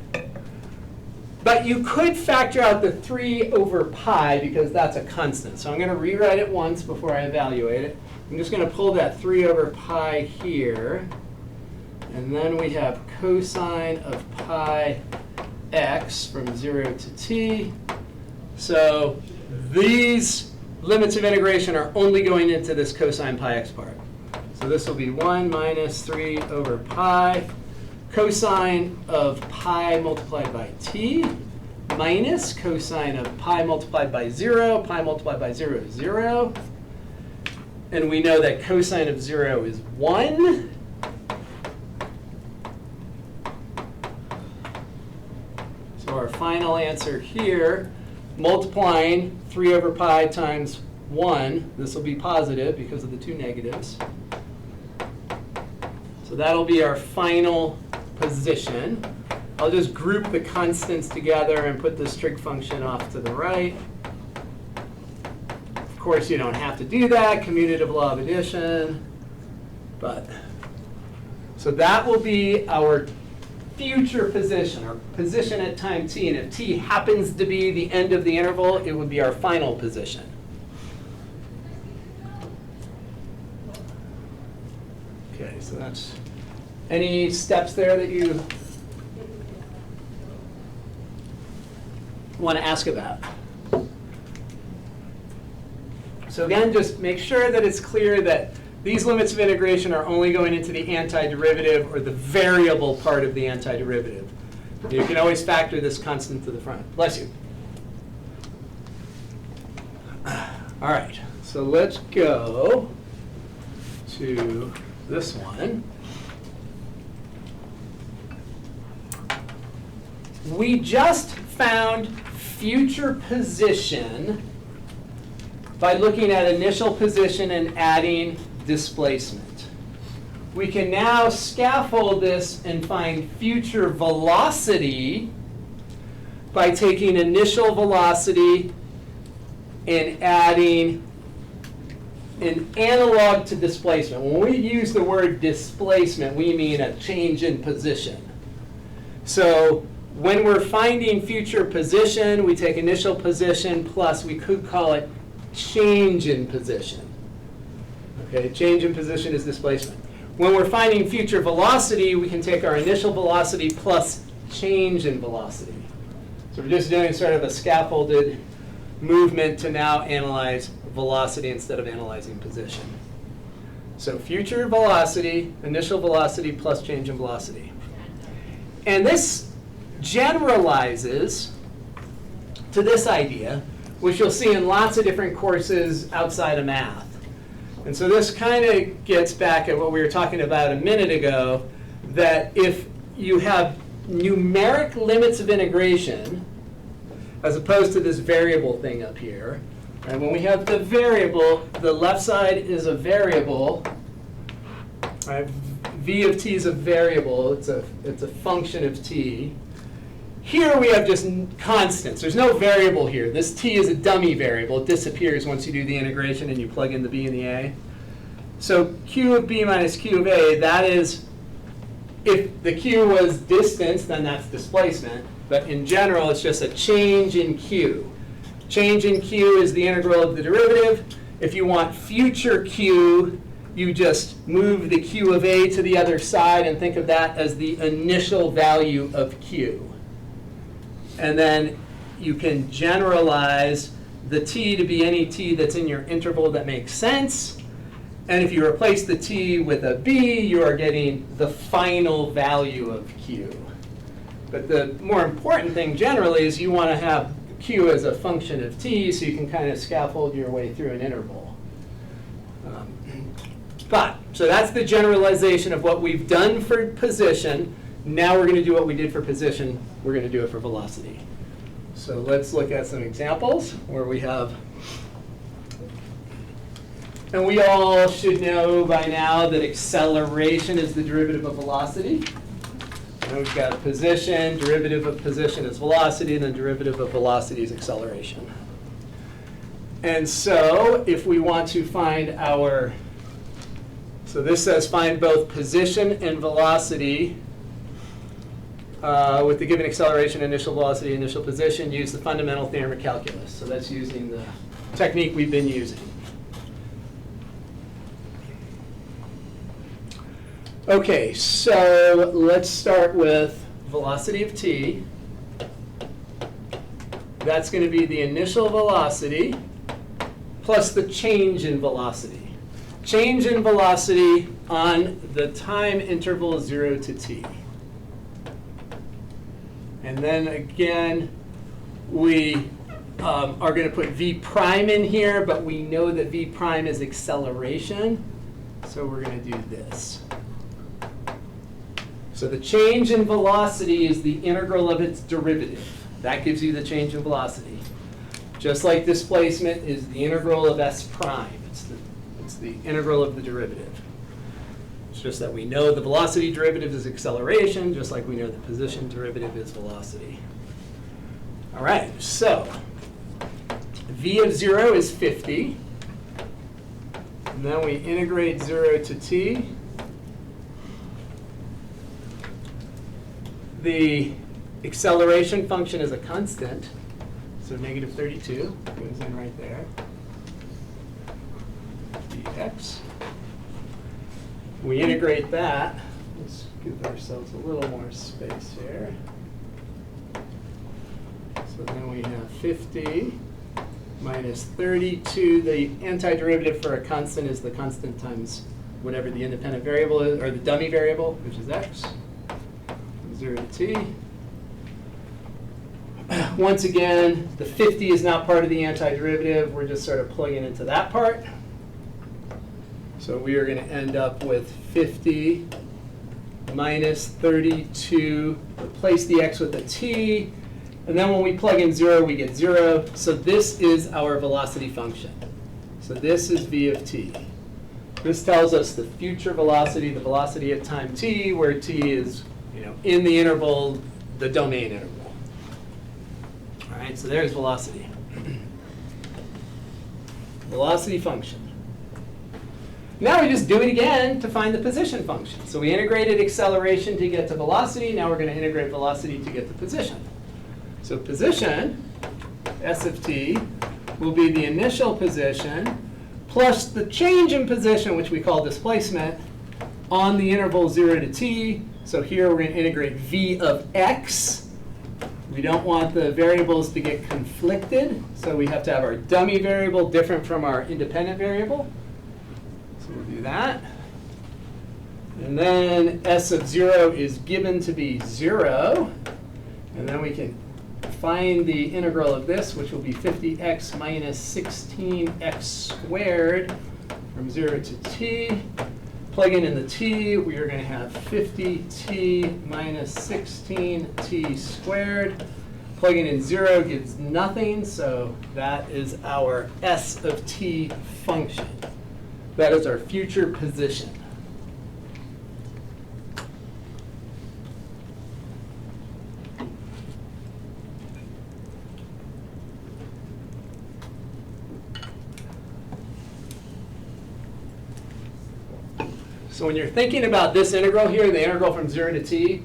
But you could factor out the 3 over pi because that's a constant. So I'm going to rewrite it once before I evaluate it. I'm just going to pull that 3 over pi here. And then we have cosine of pi x from 0 to t. So these limits of integration are only going into this cosine pi x part. So this will be 1 minus 3 over pi cosine of pi multiplied by t minus cosine of pi multiplied by 0. Pi multiplied by 0 is 0. And we know that cosine of 0 is 1. So our final answer here, multiplying 3 over pi times 1, this will be positive because of the 2 negatives. So that'll be our final position. I'll just group the constants together and put this trig function off to the right. Of course, you don't have to do that, commutative law of addition. But so that will be our future position, or position at time t. And if t happens to be the end of the interval, it would be our final position. Okay, so that's any steps there that you want to ask about? So again, just make sure that it's clear that these limits of integration are only going into the antiderivative or the variable part of the antiderivative. You can always factor this constant to the front. Bless you. All right, so let's go to this one. We just found future position by looking at initial position and adding displacement. We can now scaffold this and find future velocity by taking initial velocity and adding an analog to displacement. When we use the word displacement, we mean a change in position. So when we're finding future position, we take initial position plus, we could call it change in position. Okay, change in position is displacement. When we're finding future velocity, we can take our initial velocity plus change in velocity. So we're just doing sort of a scaffolded movement to now analyze velocity instead of analyzing position. So future velocity, initial velocity plus change in velocity. And this generalizes to this idea, which you'll see in lots of different courses outside of math. And so this kind of gets back at what we were talking about a minute ago, that if you have numeric limits of integration, as opposed to this variable thing up here, and when we have the variable, the left side is a variable, right? V of t is a variable, it's a function of t. Here we have just constants. There's no variable here. This t is a dummy variable. It disappears once you do the integration and you plug in the b and the a. So q of b minus q of a, that is, if the q was distance, then that's displacement. But in general, it's just a change in q. Change in q is the integral of the derivative. If you want future q, you just move the q of a to the other side and think of that as the initial value of q. And then you can generalize the t to be any t that's in your interval that makes sense. And if you replace the t with a b, you are getting the final value of q. But the more important thing generally is you want to have q as a function of t, so you can kind of scaffold your way through an interval. So that's the generalization of what we've done for position. Now we're going to do what we did for position. We're going to do it for velocity. So let's look at some examples where we have, and we all should know by now that acceleration is the derivative of velocity. And we've got position, derivative of position is velocity, and then derivative of velocity is acceleration. And so if we want to find our So this says find both position and velocity with the given acceleration, initial velocity, initial position. Use the fundamental theorem of calculus. So that's using the technique we've been using. Okay, so let's start with velocity of t. That's going to be the initial velocity plus the change in velocity. Change in velocity on the time interval 0 to t. And then again, we are going to put v prime in here, but we know that v prime is acceleration, so we're going to do this. So the change in velocity is the integral of its derivative. That gives you the change in velocity. Just like displacement is the integral of s prime. It's the integral of the derivative. It's just that we know the velocity derivative is acceleration, just like we know the position derivative is velocity. All right, so v of 0 is 50. And then we integrate 0 to t. The acceleration function is a constant, so negative 32 goes in right there. dx. We integrate that. Let's give ourselves a little more space here. So then we have 50 minus 32. The antiderivative for a constant is the constant times whatever the independent variable is, or the dummy variable, which is x. 0 to t. Once again, the 50 is not part of the antiderivative. We're just sort of plugging into that part. So we are going to end up with 50 minus 32. Replace the x with a t. And then when we plug in 0, we get 0. So this is our velocity function. So this is v of t. This tells us the future velocity, the velocity at time t, where t is in the interval, the domain interval. All right, so there's velocity. Velocity function. Now we just do it again to find the position function. So we integrated acceleration to get to velocity. Now we're going to integrate velocity to get to position. So position, s of t, will be the initial position plus the change in position, which we call displacement, on the interval 0 to t. So here we're going to integrate v of x. We don't want the variables to get conflicted, so we have to have our dummy variable different from our independent variable. So we'll do that. And then s of 0 is given to be 0. And then we can find the integral of this, which will be 50x minus 16x squared from 0 to t. Plugging in the t, we are going to have 50t minus 16t squared. Plugging in 0 gives nothing, so that is our s of t function. That is our future position. So when you're thinking about this integral here, the integral from 0 to t,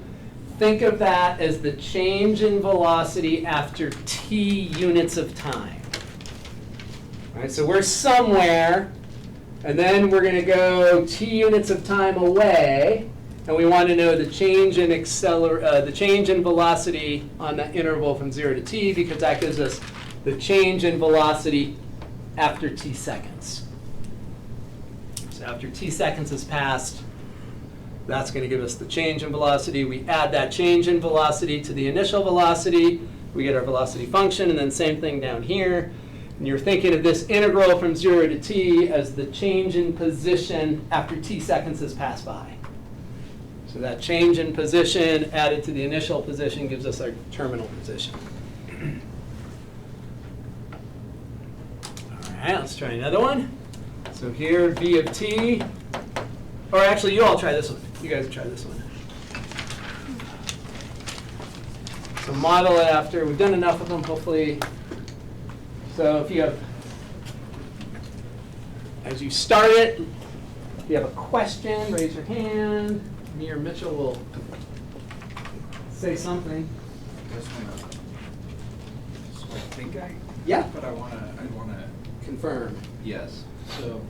think of that as the change in velocity after t units of time. All right, so we're somewhere, and then we're going to go t units of time away, and we want to know the change in velocity on that interval from 0 to t, because that gives us the change in velocity after t seconds. So after t seconds has passed, that's going to give us the change in velocity. We add that change in velocity to the initial velocity. We get our velocity function, and then same thing down here. And you're thinking of this integral from 0 to t as the change in position after t seconds has passed by. So that change in position added to the initial position gives us our terminal position. All right, let's try another one. So here, v of t, or actually, you all try this one. You guys try this one. So model it after. We've done enough of them, hopefully. So if you have, as you start it, If you have a question, raise your hand. Me or Mitchell will say something. So I think Yeah. but I wanna, Confirm. yes, so,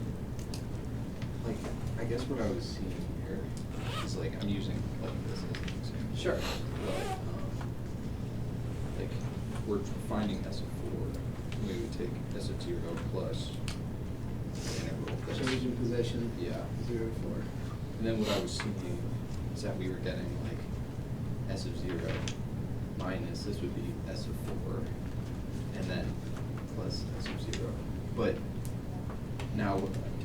like, I guess what I was seeing here is like, I'm using like this as an example. Sure. But, like, we're finding S of 4, we would take S of 0 plus the integral. that's- Change in position. Yeah. 0 to 4. And then what I was seeing is that we were getting like S of 0 minus, this would be S of 4, and then plus S of 0. But now,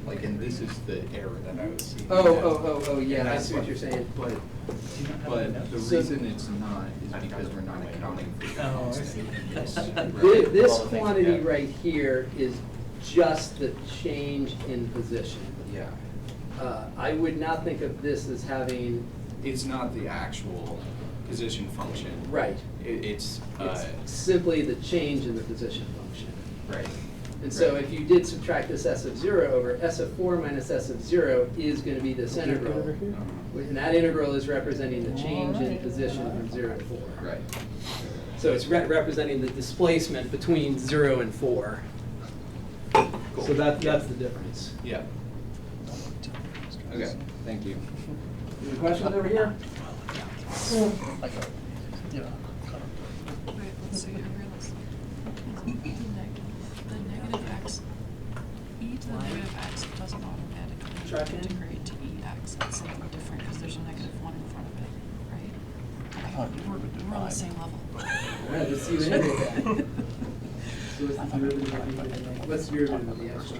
like, and this is the error that I was seeing. Oh, And yeah, I that's see what you're saying. But the So- reason it's not is because we're not accounting for the Oh, I constant see. in this. This All the things, quantity yeah. right here is just the change in position. Yeah, I would not think of this as having, it's not the actual position function. right, It's, it's simply the change in the position function. right. And so Right. if you did subtract this S of 0 over S of 4 minus S of 0 is going to be this integral. And that integral is representing the change in position from 0 to 4. Right. So it's representing the displacement between 0 and 4. Cool. So that's the difference. Yeah. Okay, thank you. Any questions over here? Wait, let's see, I realized. The negative x, e to the negative x doesn't automatically Track in? integrate to ex. It's something different because there's a negative 1 in front of it, right? thought you We're would we're on the divide. same level. Alright, let's see what that. So what's the derivative of the negative? What's the derivative of the extra?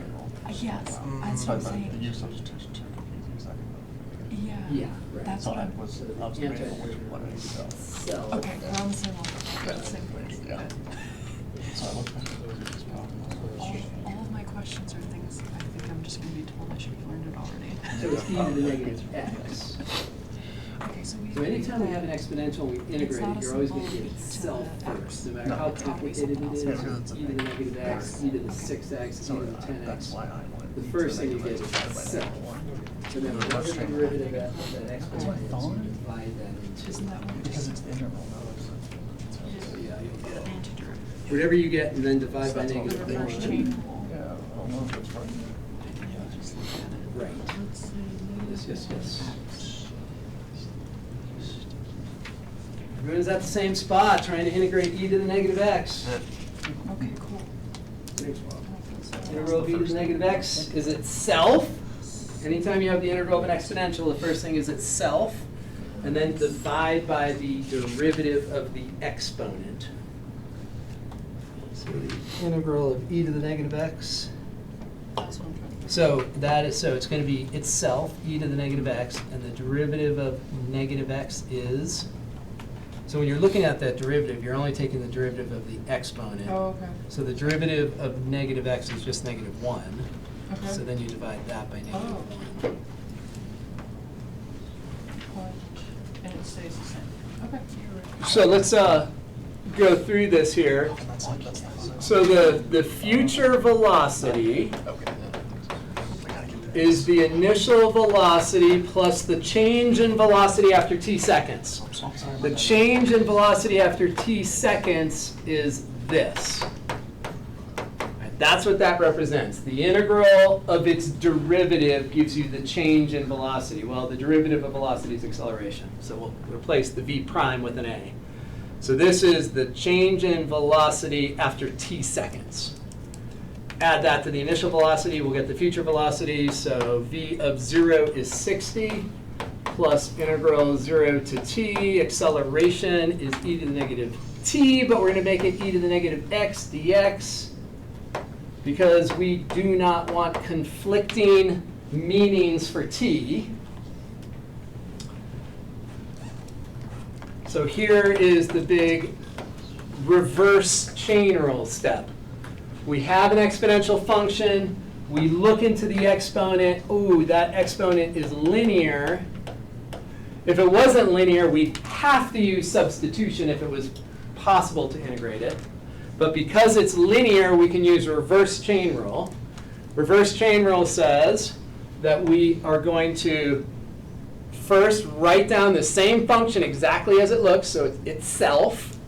Yes, that's what I'm saying. The use substitution too confusing, so I can- Yeah. Yeah, right. That's what Thought I'm. it was So the observation, anti- which one did you go? Cell. Okay, we're on the same level. We're on the same place. Yeah. Good. So I looked at this problem. All of my questions are things I think I'm just gonna be told I should have learned it already. So it's e to the negative x. Okay, so we. So anytime we have an that exponential, we it's integrate not it, a you're always simple going to get e to itself the first, x. no matter No, how it's gotta be complicated it something is. else. Yeah, 'cause it's a E to the big- negative x, e to the 6x, e So to the 10x. that's why I wanted. The e to first thing you negative get is x divided by itself. negative one. So then whatever the derivative of that exponent is, thought. you divide that into. Isn't that what? Because it's the integral, no, it's. So yeah, you'll get Antiderivative. whatever you get and then divide So by that's all negative the reverse things. chain one. rule. Yeah, I don't know if it's right. I think I just looked at it. Right. Let's say Yes, yes. x. Everyone's at the same spot, trying to integrate e to the negative x. Okay, cool. Integral of e to the negative x is itself. Anytime you have the integral of an exponential, the first thing is itself, and then divide by the derivative of the exponent. So the integral of e to the negative x. That's what I'm trying to figure So that is, so it's going to be itself, e to the negative x, and the derivative of negative x is, so when you're looking at that derivative, you're only taking the derivative of the exponent. Oh, okay. So the derivative of negative x is just negative 1. Okay. So then you divide that by negative Oh. 1. And it stays the same. Okay. So let's go through this here. That's not. So the future velocity Okay. I gotta get that. is the initial velocity plus the change in velocity after t seconds. I'm sorry about The that. change in velocity after t seconds is this. Right, that's what that represents. The integral of its derivative gives you the change in velocity. Well, the derivative of velocity is acceleration. So we'll replace the v prime with an a. So this is the change in velocity after t seconds. Add that to the initial velocity, we'll get the future velocity. So v of 0 is 60 plus integral 0 to t. Acceleration is e to the negative t, but we're going to make it e to the negative x dx because we do not want conflicting meanings for t. So here is the big reverse chain rule step. We have an exponential function. We look into the exponent. Ooh, that exponent is linear. If it wasn't linear, we'd have to use substitution if it was possible to integrate it. But because it's linear, we can use reverse chain rule. Reverse chain rule says that we are going to first write down the same function exactly as it looks, so it's itself.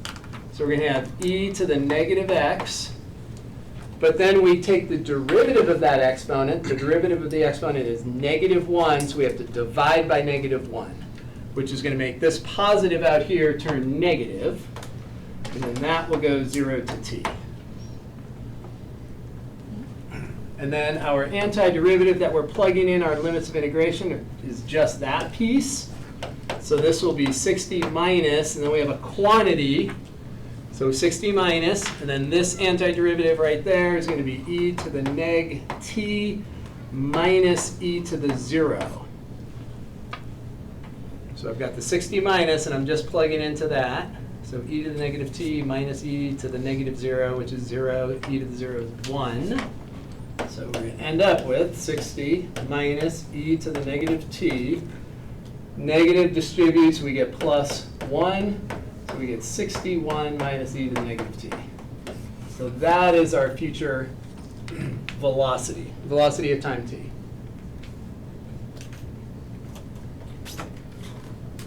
So we're going to have e to the negative x. But then we take the derivative of that exponent. The derivative of the exponent is -1, so we have to divide by -1, which is going to make this positive out here turn negative. And then that will go 0 to t. And then our antiderivative that we're plugging in our limits of integration is just that piece. So this will be 60 minus, and then we have a quantity. So 60 minus, and then this antiderivative right there is going to be e to the neg t minus e to the 0. So I've got the 60 minus, and I'm just plugging into that. So e to the negative t minus e to the negative 0, which is 0. E to the 0 is 1. So we're going to end up with 60 minus e to the negative t. Negative distributes, we get plus 1. So we get 61 minus e to the negative t. So that is our future velocity, velocity at time t.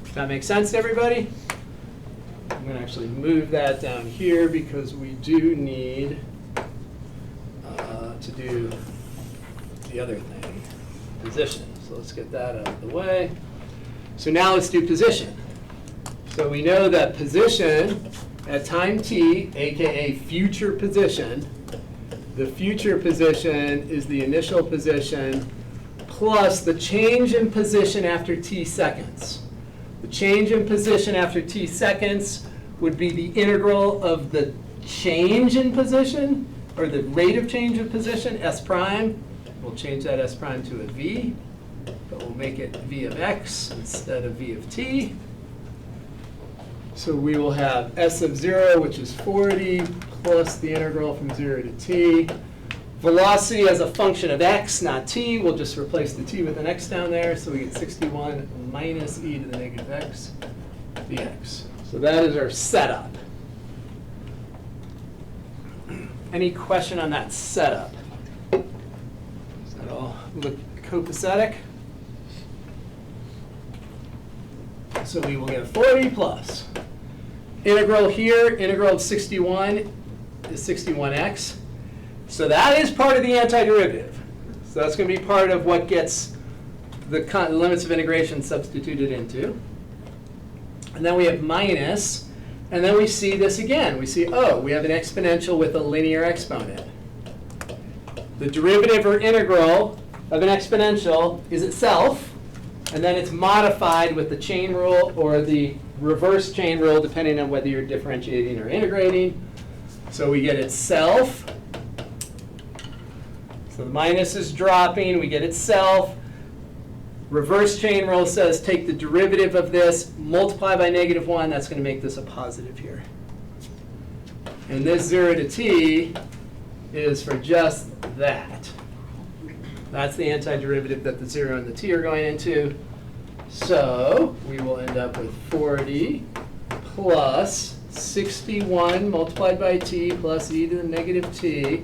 Does that make sense to everybody? I'm going to actually move that down here because we do need to do the other thing, position. So let's get that out of the way. So now let's do position. So we know that position at time t, aka future position, the future position is the initial position plus the change in position after t seconds. The change in position after t seconds would be the integral of the change in position, or the rate of change of position, s prime. We'll change that s prime to a v, but we'll make it v of x instead of v of t. So we will have s of 0, which is 40, plus the integral from 0 to t. Velocity as a function of x, not t. We'll just replace the t with an x down there. So we get 61 minus e to the negative x dx. So that is our setup. Any question on that setup? Does that all look copacetic? So we will get 40 plus. Integral here, integral of 61 is 61x. So that is part of the antiderivative. So that's going to be part of what gets the limits of integration substituted into. And then we have minus. And then we see this again. We see, oh, we have an exponential with a linear exponent. The derivative or integral of an exponential is itself, and then it's modified with the chain rule or the reverse chain rule, depending on whether you're differentiating or integrating. So we get itself. So the minus is dropping. We get itself. Reverse chain rule says take the derivative of this, multiply by -1. That's going to make this a positive here. And this 0 to t is for just that. That's the antiderivative that the 0 and the t are going into. So we will end up with 40 plus 61 multiplied by t plus e to the negative t.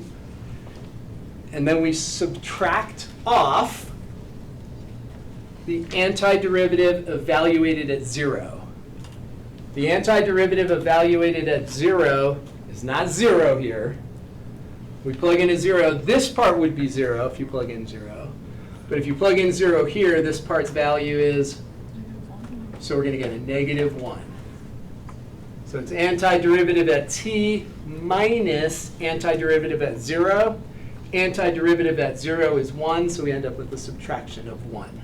And then we subtract off the antiderivative evaluated at 0. The antiderivative evaluated at 0 is not 0 here. We plug in a 0. This part would be 0 if you plug in 0. But if you plug in 0 here, this part's value is, so we're going to get a -1. So it's antiderivative at t minus antiderivative at 0. Antiderivative at 0 is 1, so we end up with a subtraction of 1.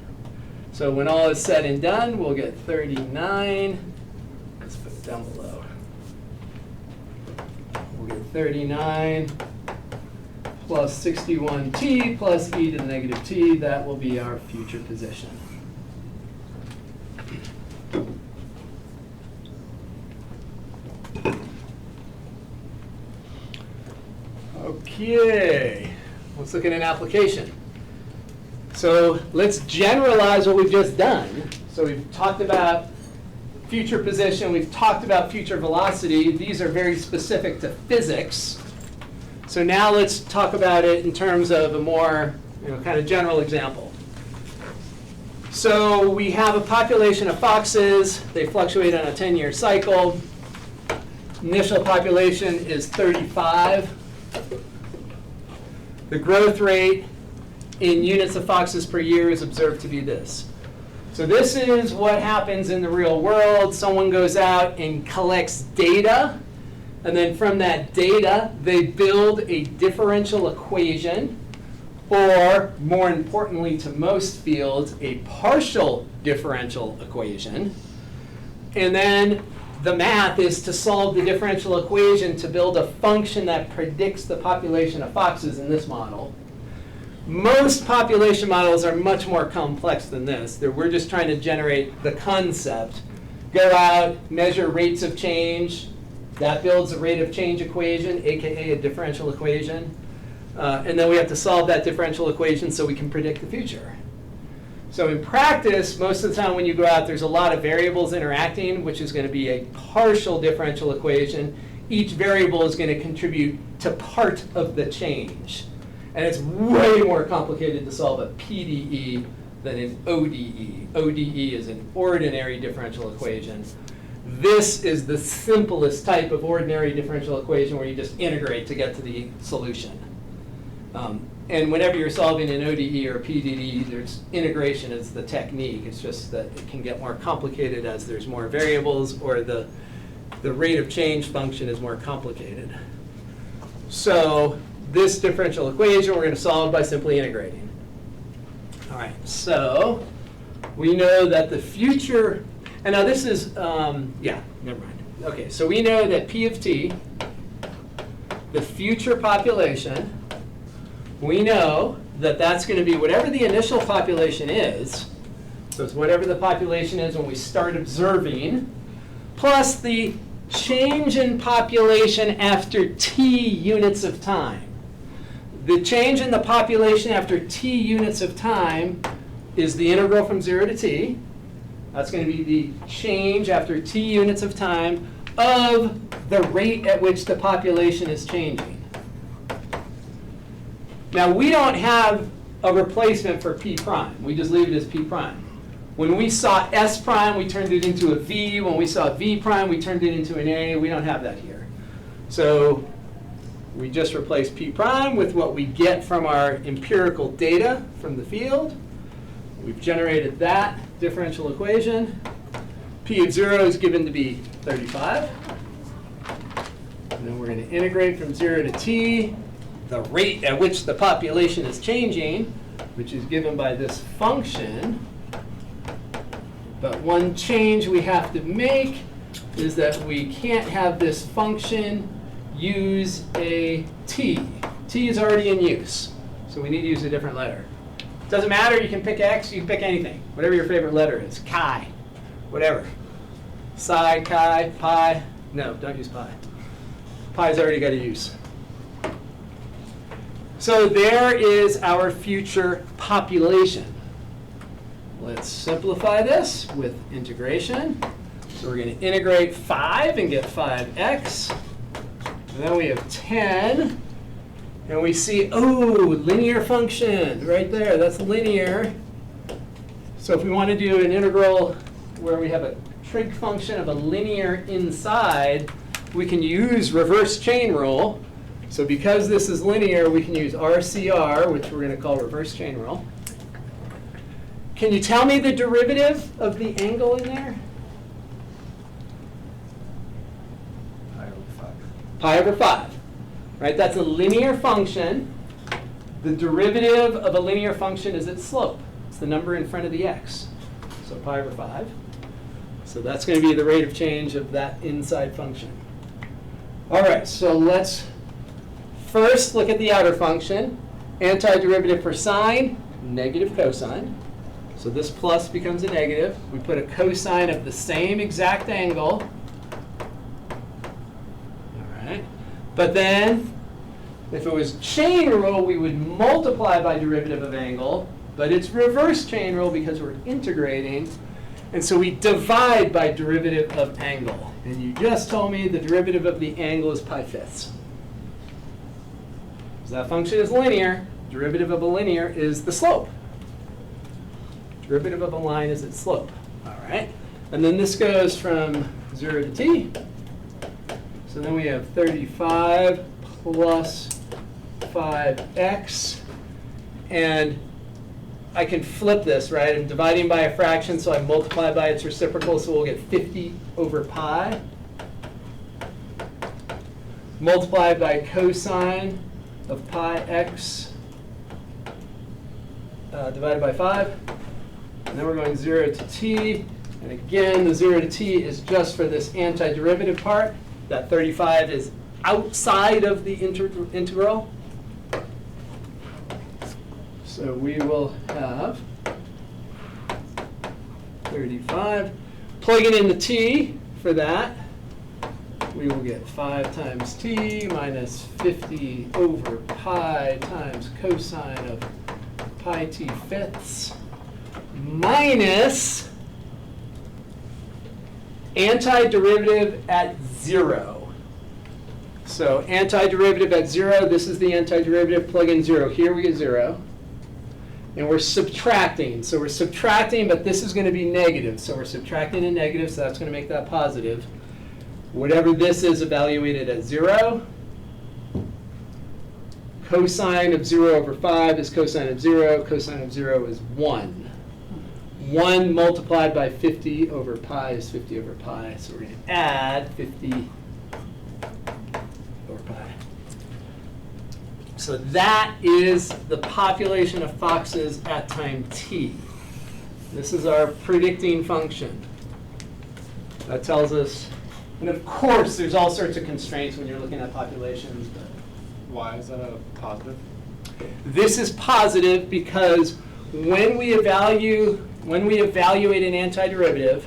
So when all is said and done, we'll get 39. Let's put it down below. We'll get 39 plus 61t plus e to the negative t. That will be our future position. Okay, let's look at an application. So let's generalize what we've just done. So we've talked about future position, we've talked about future velocity. These are very specific to physics. So now let's talk about it in terms of a more kind of general example. So we have a population of foxes. They fluctuate on a 10-year cycle. Initial population is 35. The growth rate in units of foxes per year is observed to be this. So this is what happens in the real world. Someone goes out and collects data, and then from that data, they build a differential equation, or more importantly to most fields, a partial differential equation. And then the math is to solve the differential equation to build a function that predicts the population of foxes in this model. Most population models are much more complex than this. We're just trying to generate the concept. Go out, measure rates of change. That builds a rate of change equation, aka a differential equation. And then we have to solve that differential equation so we can predict the future. So in practice, most of the time when you go out, there's a lot of variables interacting, which is going to be a partial differential equation. Each variable is going to contribute to part of the change. And it's way more complicated to solve a PDE than an ODE. ODE is an ordinary differential equation. This is the simplest type of ordinary differential equation where you just integrate to get to the solution. And whenever you're solving an ODE or a PDE, there's integration is the technique. It's just that it can get more complicated as there's more variables or the rate of change function is more complicated. So this differential equation we're going to solve by simply integrating. All right, so we know that the future, and now this is, yeah, never mind. Okay, so we know that P of t, the future population, we know that that's going to be whatever the initial population is, so it's whatever the population is when we start observing, plus the change in population after t units of time. The change in the population after t units of time is the integral from 0 to t. That's going to be the change after t units of time of the rate at which the population is changing. Now, we don't have a replacement for p prime. We just leave it as p prime. When we saw s prime, we turned it into a v. When we saw v prime, we turned it into an a. We don't have that here. So we just replace p prime with what we get from our empirical data from the field. We've generated that differential equation. P of 0 is given to be 35. And then we're going to integrate from 0 to t, the rate at which the population is changing, which is given by this function. But one change we have to make is that we can't have this function use a t. T is already in use, so we need to use a different letter. Doesn't matter, you can pick x, you can pick anything. Whatever your favorite letter is. Chi, whatever. Psi, chi, pi. No, don't use pi. Pi's already got a use. So there is our future population. Let's simplify this with integration. So we're going to integrate 5 and get 5x. And then we have 10. And we see, oh, linear function right there. That's linear. So if we want to do an integral where we have a trig function of a linear inside, we can use reverse chain rule. So because this is linear, we can use RCR, which we're going to call reverse chain rule. Can you tell me the derivative of the angle in there? Pi over 5. Pi over 5. Right? That's a linear function. The derivative of a linear function is its slope. It's the number in front of the x. So pi over 5. So that's going to be the rate of change of that inside function. All right, so let's first look at the outer function. Antiderivative for sine, negative cosine. So this plus becomes a negative. We put a cosine of the same exact angle. All right. But then, if it was chain rule, we would multiply by derivative of angle. But it's reverse chain rule because we're integrating. And so we divide by derivative of angle. And you just told me the derivative of the angle is pi fifths. So that function is linear. Derivative of a linear is the slope. Derivative of a line is its slope. All right. And then this goes from 0 to t. So then we have 35 plus 5x. And I can flip this, right? I'm dividing by a fraction, so I multiply by its reciprocal, so we'll get 50 over pi. Multiplied by cosine of pi x divided by 5. And then we're going 0 to t. And again, the 0 to t is just for this antiderivative part. That 35 is outside of the integral. So we will have 35. Plugging in the t for that, we will get 5 times t minus 50 over pi times cosine of pi t fifths minus antiderivative at 0. So antiderivative at 0, this is the antiderivative, plug in 0. Here we get 0. And we're subtracting. So we're subtracting, but this is going to be negative. So we're subtracting a negative, so that's going to make that positive. Whatever this is evaluated at 0. Cosine of 0 over 5 is cosine of 0. Cosine of 0 is 1. 1 multiplied by 50 over pi is 50 over pi. So we're going to add 50 over pi. So that is the population of foxes at time t. This is our predicting function. That tells us, and of course, there's all sorts of constraints when you're looking at populations. But Why is that a positive? this is positive because when we evaluate an antiderivative,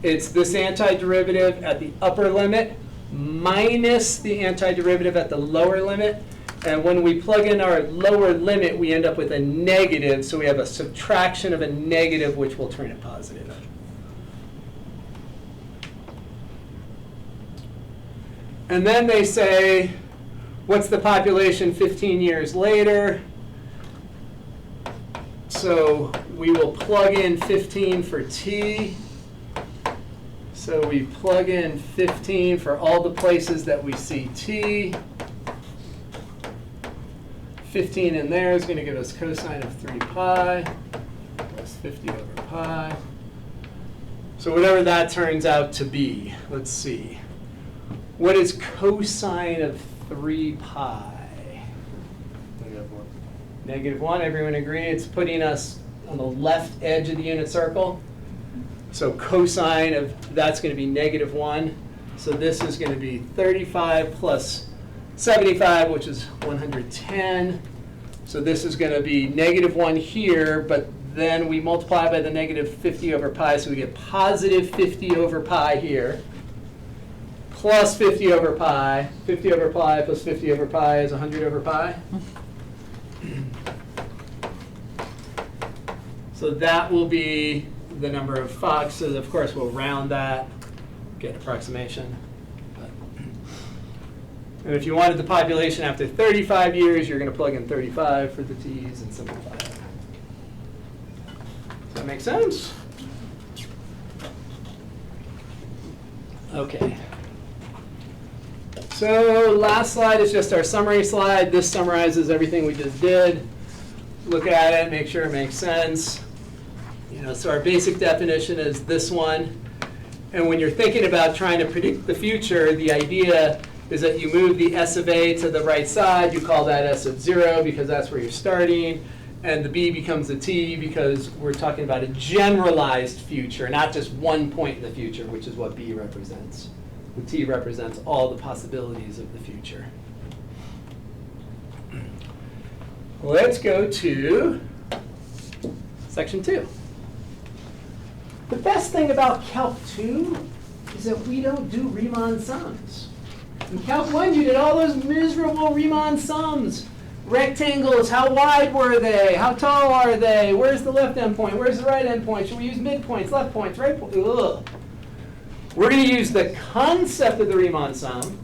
it's this antiderivative at the upper limit minus the antiderivative at the lower limit. And when we plug in our lower limit, we end up with a negative. So we have a subtraction of a negative, which will turn it positive. And then they say, what's the population 15 years later? So we will plug in 15 for t. So we plug in 15 for all the places that we see t. 15 in there is going to give us cosine of 3 pi plus 50 over pi. So whatever that turns out to be, let's see. What is cosine of 3 pi? Negative 1, everyone agree? It's putting us on the left edge of the unit circle. So cosine of that's going to be negative 1. So this is going to be 35 plus 75, which is 110. So this is going to be negative 1 here, but then we multiply by the negative 50 over pi, so we get positive 50 over pi here, plus 50 over pi. 50 over pi plus 50 over pi is 100 over pi. So that will be the number of foxes. Of course, we'll round that, get an approximation. And if you wanted the population after 35 years, you're going to plug in 35 for the t's and simplify it. Does that make sense? Okay. So last slide is just our summary slide. This summarizes everything we just did. Look at it, make sure it makes sense. So our basic definition is this one. And when you're thinking about trying to predict the future, the idea is that you move the S of A to the right side. You call that S of 0 because that's where you're starting. And the B becomes a T because we're talking about a generalized future, not just one point in the future, which is what B represents. The T represents all the possibilities of the future. Let's go to section 2. The best thing about Calc 2 is that we don't do Riemann sums. In Calc 1, you did all those miserable Riemann sums. Rectangles, how wide were they? How tall are they? Where's the left endpoint? Where's the right endpoint? Should we use midpoints, left points, right points? Ugh. We're going to use the concept of the Riemann sum,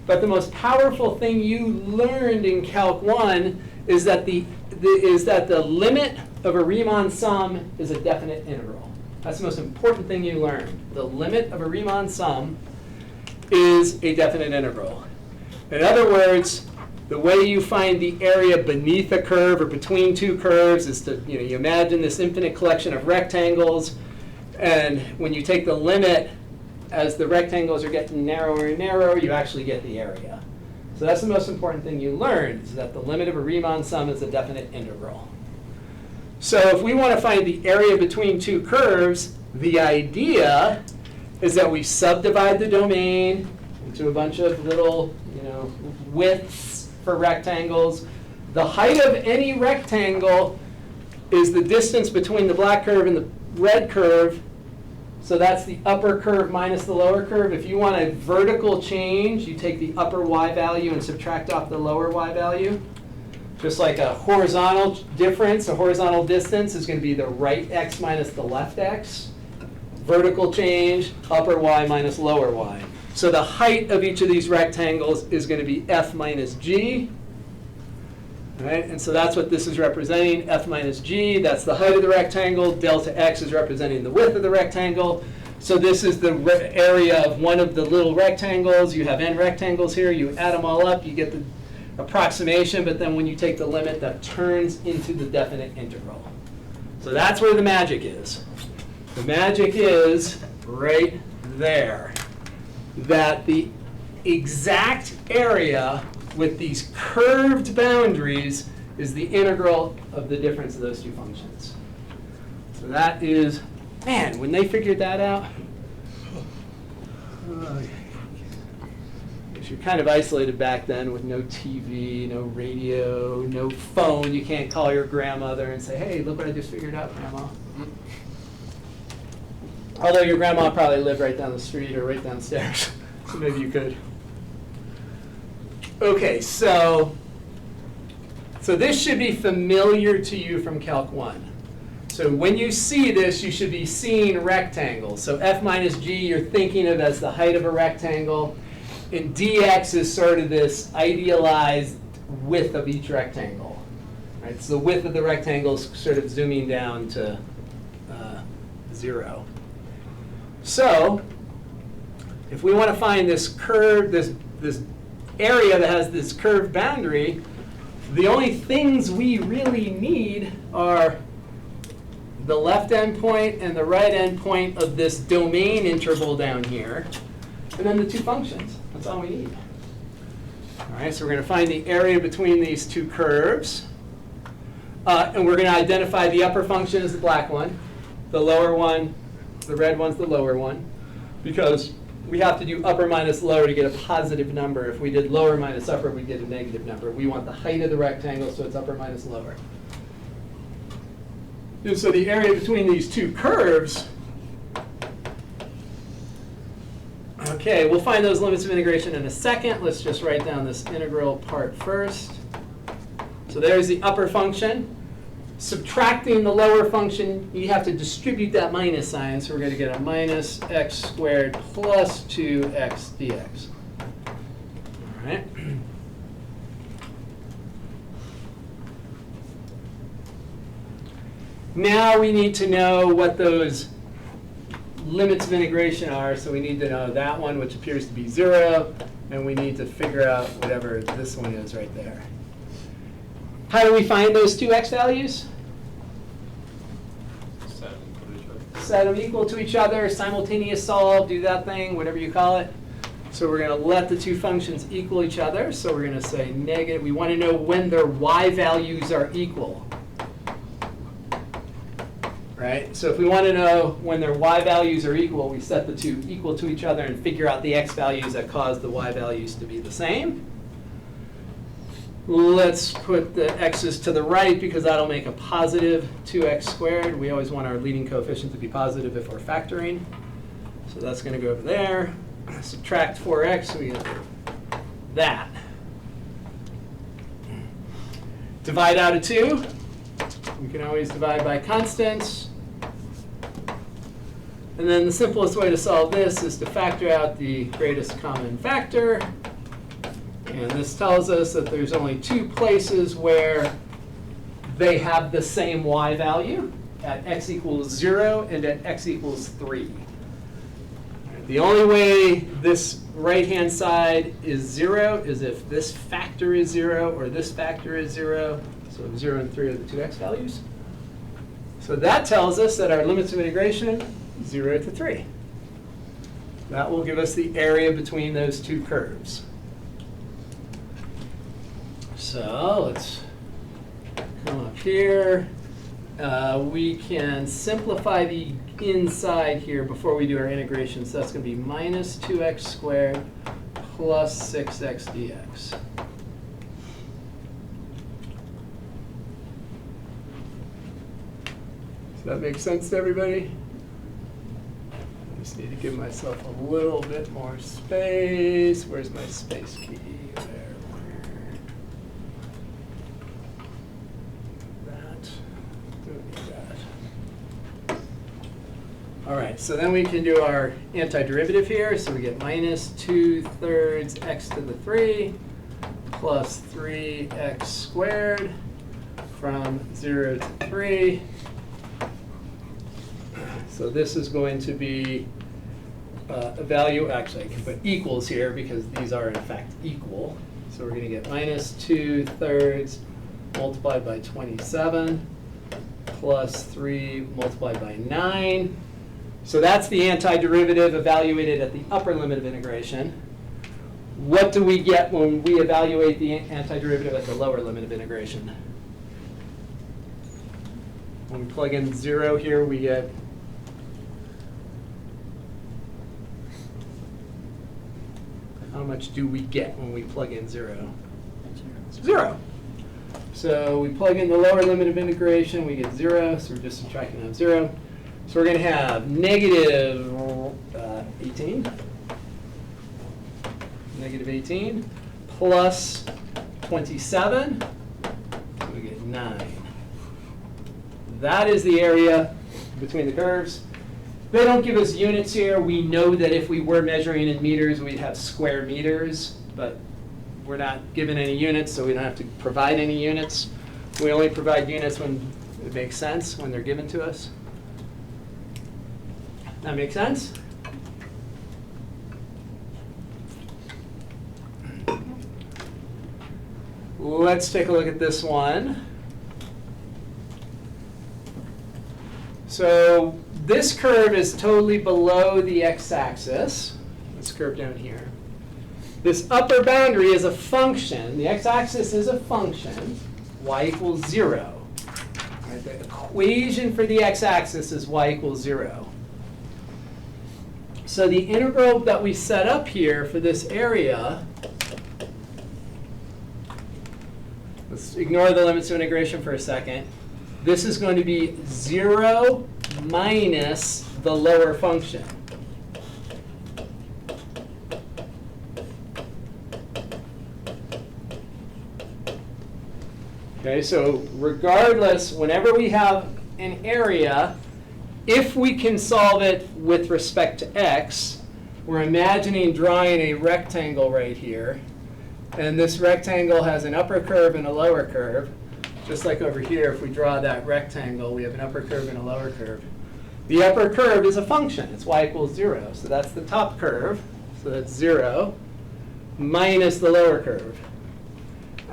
but the most powerful thing you learned in Calc 1 is that the limit of a Riemann sum is a definite integral. That's the most important thing you learn. The limit of a Riemann sum is a definite integral. In other words, the way you find the area beneath a curve or between two curves is to, you imagine this infinite collection of rectangles, and when you take the limit as the rectangles are getting narrower and narrower, you actually get the area. So that's the most important thing you learn, is that the limit of a Riemann sum is a definite integral. So if we want to find the area between two curves, the idea is that we subdivide the domain into a bunch of little, widths for rectangles. The height of any rectangle is the distance between the black curve and the red curve. So that's the upper curve minus the lower curve. If you want a vertical change, you take the upper y value and subtract off the lower y value. Just like a horizontal difference, a horizontal distance is going to be the right x minus the left x. Vertical change, upper y minus lower y. So the height of each of these rectangles is going to be f minus g. All right? And so that's what this is representing, f minus g. That's the height of the rectangle. Delta x is representing the width of the rectangle. So this is the area of one of the little rectangles. You have n rectangles here. You add them all up. You get the approximation. But then when you take the limit, that turns into the definite integral. So that's where the magic is. The magic is right there. That the exact area with these curved boundaries is the integral of the difference of those two functions. So that is, man, when they figured that out, you're kind of isolated back then with no TV, no radio, no phone. You can't call your grandmother and say, hey, look what I just figured out, Grandma. Although your grandma probably lived right down the street or right downstairs, so maybe you could. Okay, so this should be familiar to you from Calc 1. So when you see this, you should be seeing rectangles. So f minus g you're thinking of as the height of a rectangle, and dx is sort of this idealized width of each rectangle. Right? So the width of the rectangle is sort of zooming down to 0. So if we want to find this curve, this area that has this curved boundary, the only things we really need are the left endpoint and the right endpoint of this domain interval down here, and then the two functions. That's all we need. All right, so we're going to find the area between these two curves, and we're going to identify the upper function as the black one, the lower one, the red one's the lower one, because we have to do upper minus lower to get a positive number. If we did lower minus upper, we'd get a negative number. We want the height of the rectangle, so it's upper minus lower. And so the area between these two curves, okay, we'll find those limits of integration in a second. Let's just write down this integral part first. So there's the upper function. Subtracting the lower function, you have to distribute that minus sign, so we're going to get a minus x squared plus 2x dx. All right. Now we need to know what those limits of integration are, so we need to know that one, which appears to be 0, and we need to figure out whatever this one is right there. How do we find those two x values? Set them equal to each other, simultaneous solve, do that thing, whatever you call it. So we're going to let the two functions equal each other. So we're going to say negative. We want to know when their y values are equal. Right? So if we want to know when their y values are equal, we set the two equal to each other and figure out the x values that cause the y values to be the same. Let's put the x's to the right because that'll make a positive 2x squared. We always want our leading coefficient to be positive if we're factoring. So that's going to go over there. Subtract 4x, we get that. Divide out of 2. We can always divide by constants. And then the simplest way to solve this is to factor out the greatest common factor. And this tells us that there's only two places where they have the same y value at x equals 0 and at x equals 3. The only way this right-hand side is 0 is if this factor is 0 or this factor is 0. So 0 and 3 are the two x values. So that tells us that our limits of integration, 0 to 3. That will give us the area between those two curves. So let's come up here. We can simplify the inside here before we do our integration. So that's going to be minus 2x squared plus 6x dx. Does that make sense to everybody? I just need to give myself a little bit more space. Where's my space key? There. That. Don't need that. All right, so then we can do our antiderivative here. So we get minus 2/3 x to the 3 plus 3x squared from 0 to 3. So this is going to be a value, actually I can put equals here because these are in fact equal. So we're going to get minus 2/3 multiplied by 27 plus 3 multiplied by 9. So that's the antiderivative evaluated at the upper limit of integration. What do we get when we evaluate the antiderivative at the lower limit of integration? When we plug in 0 here, we get how much do we get when we plug in 0? 0. So we plug in the lower limit of integration, we get 0, so we're just subtracting out 0. So we're going to have negative 18. Negative 18 plus 27, so we get 9. That is the area between the curves. They don't give us units here. We know that if we were measuring in meters, we'd have square meters, but we're not given any units, so we don't have to provide any units. We only provide units when it makes sense, when they're given to us. That make sense? Let's take a look at this one. So this curve is totally below the x-axis. This curve down here. This upper boundary is a function. The x-axis is a function. Y equals 0. Right, the equation for the x-axis is y equals 0. So the integral that we set up here for this area, let's ignore the limits of integration for a second. This is going to be 0 minus the lower function. Okay, so regardless, whenever we have an area, if we can solve it with respect to x, we're imagining drawing a rectangle right here. And this rectangle has an upper curve and a lower curve. Just like over here, if we draw that rectangle, we have an upper curve and a lower curve. The upper curve is a function. It's y equals 0. So that's the top curve. So that's 0 minus the lower curve.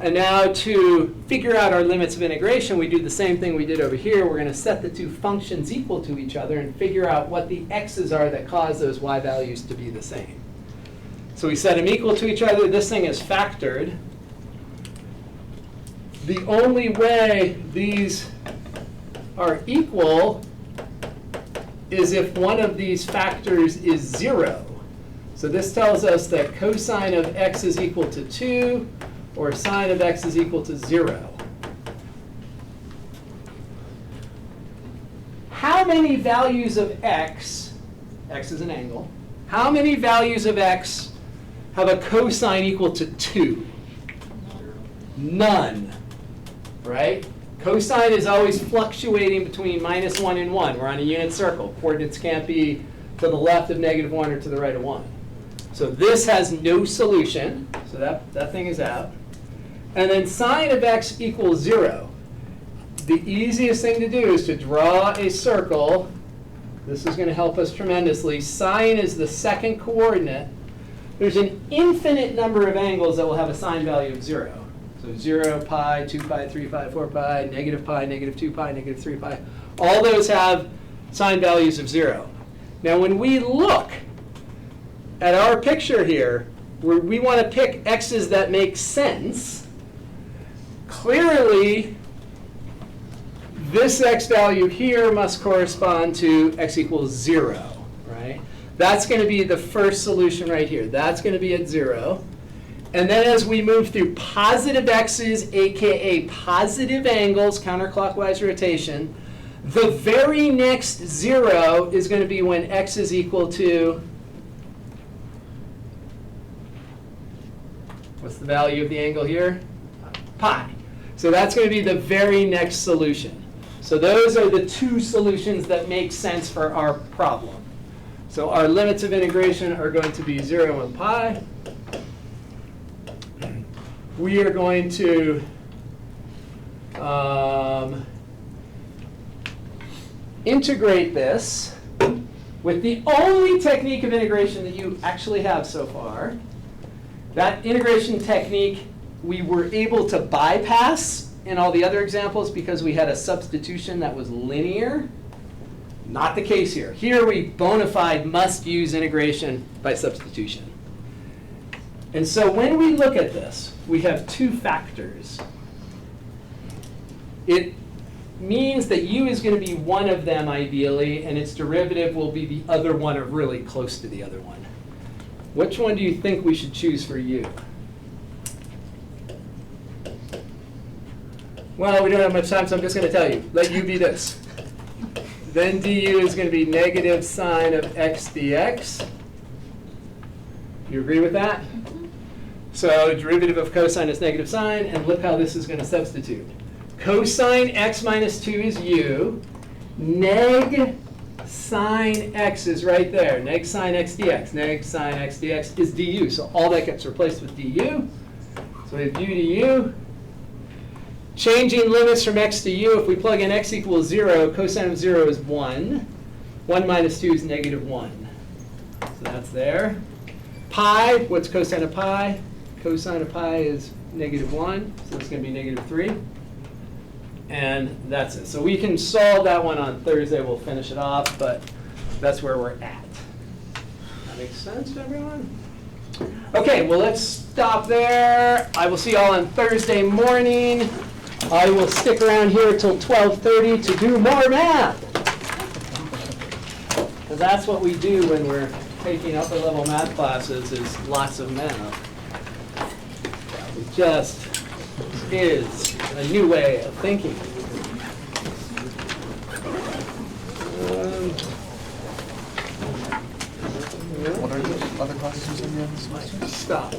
And now to figure out our limits of integration, we do the same thing we did over here. We're going to set the two functions equal to each other and figure out what the x's are that cause those y values to be the same. So we set them equal to each other. This thing is factored. The only way these are equal is if one of these factors is 0. So this tells us that cosine of x is equal to 2 or sine of x is equal to 0. How many values of x is an angle, how many values of x have a cosine equal to 2? None, right? Cosine is always fluctuating between -1 and 1. We're on a unit circle. Coordinates can't be to the left of -1 or to the right of 1. So this has no solution, so that thing is out. And then sine of x equals 0. the easiest thing to do is to draw a circle. This is going to help us tremendously. Sine is the second coordinate. There's an infinite number of angles that will have a sine value of 0. So 0, pi, 2 pi, 3 pi, 4 pi, negative 2 pi, negative 3 pi. All those have sine values of 0. Now when we look at our picture here, where we want to pick x's that make sense, clearly this x value here must correspond to x equals 0, right? That's going to be the first solution right here. That's going to be at 0. And then as we move through positive x's, aka positive angles, counterclockwise rotation, the very next 0 is going to be when x is equal to, what's the value of the angle here? Pi. So that's going to be the very next solution. So those are the two solutions that make sense for our problem. So our limits of integration are going to be 0 and pi. We are going to integrate this with the only technique of integration that you actually have so far. That integration technique we were able to bypass in all the other examples because we had a substitution that was linear. Not the case here. Here we bona fide must use integration by substitution. And so when we look at this, we have two factors. It means that u is going to be one of them ideally, and its derivative will be the other one or really close to the other one. Which one do you think we should choose for u? Well, we don't have much time, so I'm just going to tell you. Let u be this. Then du is going to be negative sine of x dx. You agree with that? So derivative of cosine is negative sine, and look how this is going to substitute. Cosine x minus 2 is u. Neg sine x is right there. Neg sine x dx. Neg sine x dx is du. So all that gets replaced with du. So we have u to u. Changing limits from x to u, if we plug in x equals 0, cosine of 0 is 1. 1 minus 2 is negative 1. So that's there. Pi, what's cosine of pi? Cosine of pi is negative 1, so it's going to be negative 3. And that's it. So we can solve that one on Thursday. We'll finish it off, but that's where we're at. That makes sense to everyone? Okay, well, let's stop there. I will see you all on Thursday morning. I will stick around here till 12:30 to do more math. Because that's what we do when we're taking upper level math classes, is lots of math. It just is a new way of thinking. What are the other classes you said you had this semester? Stop.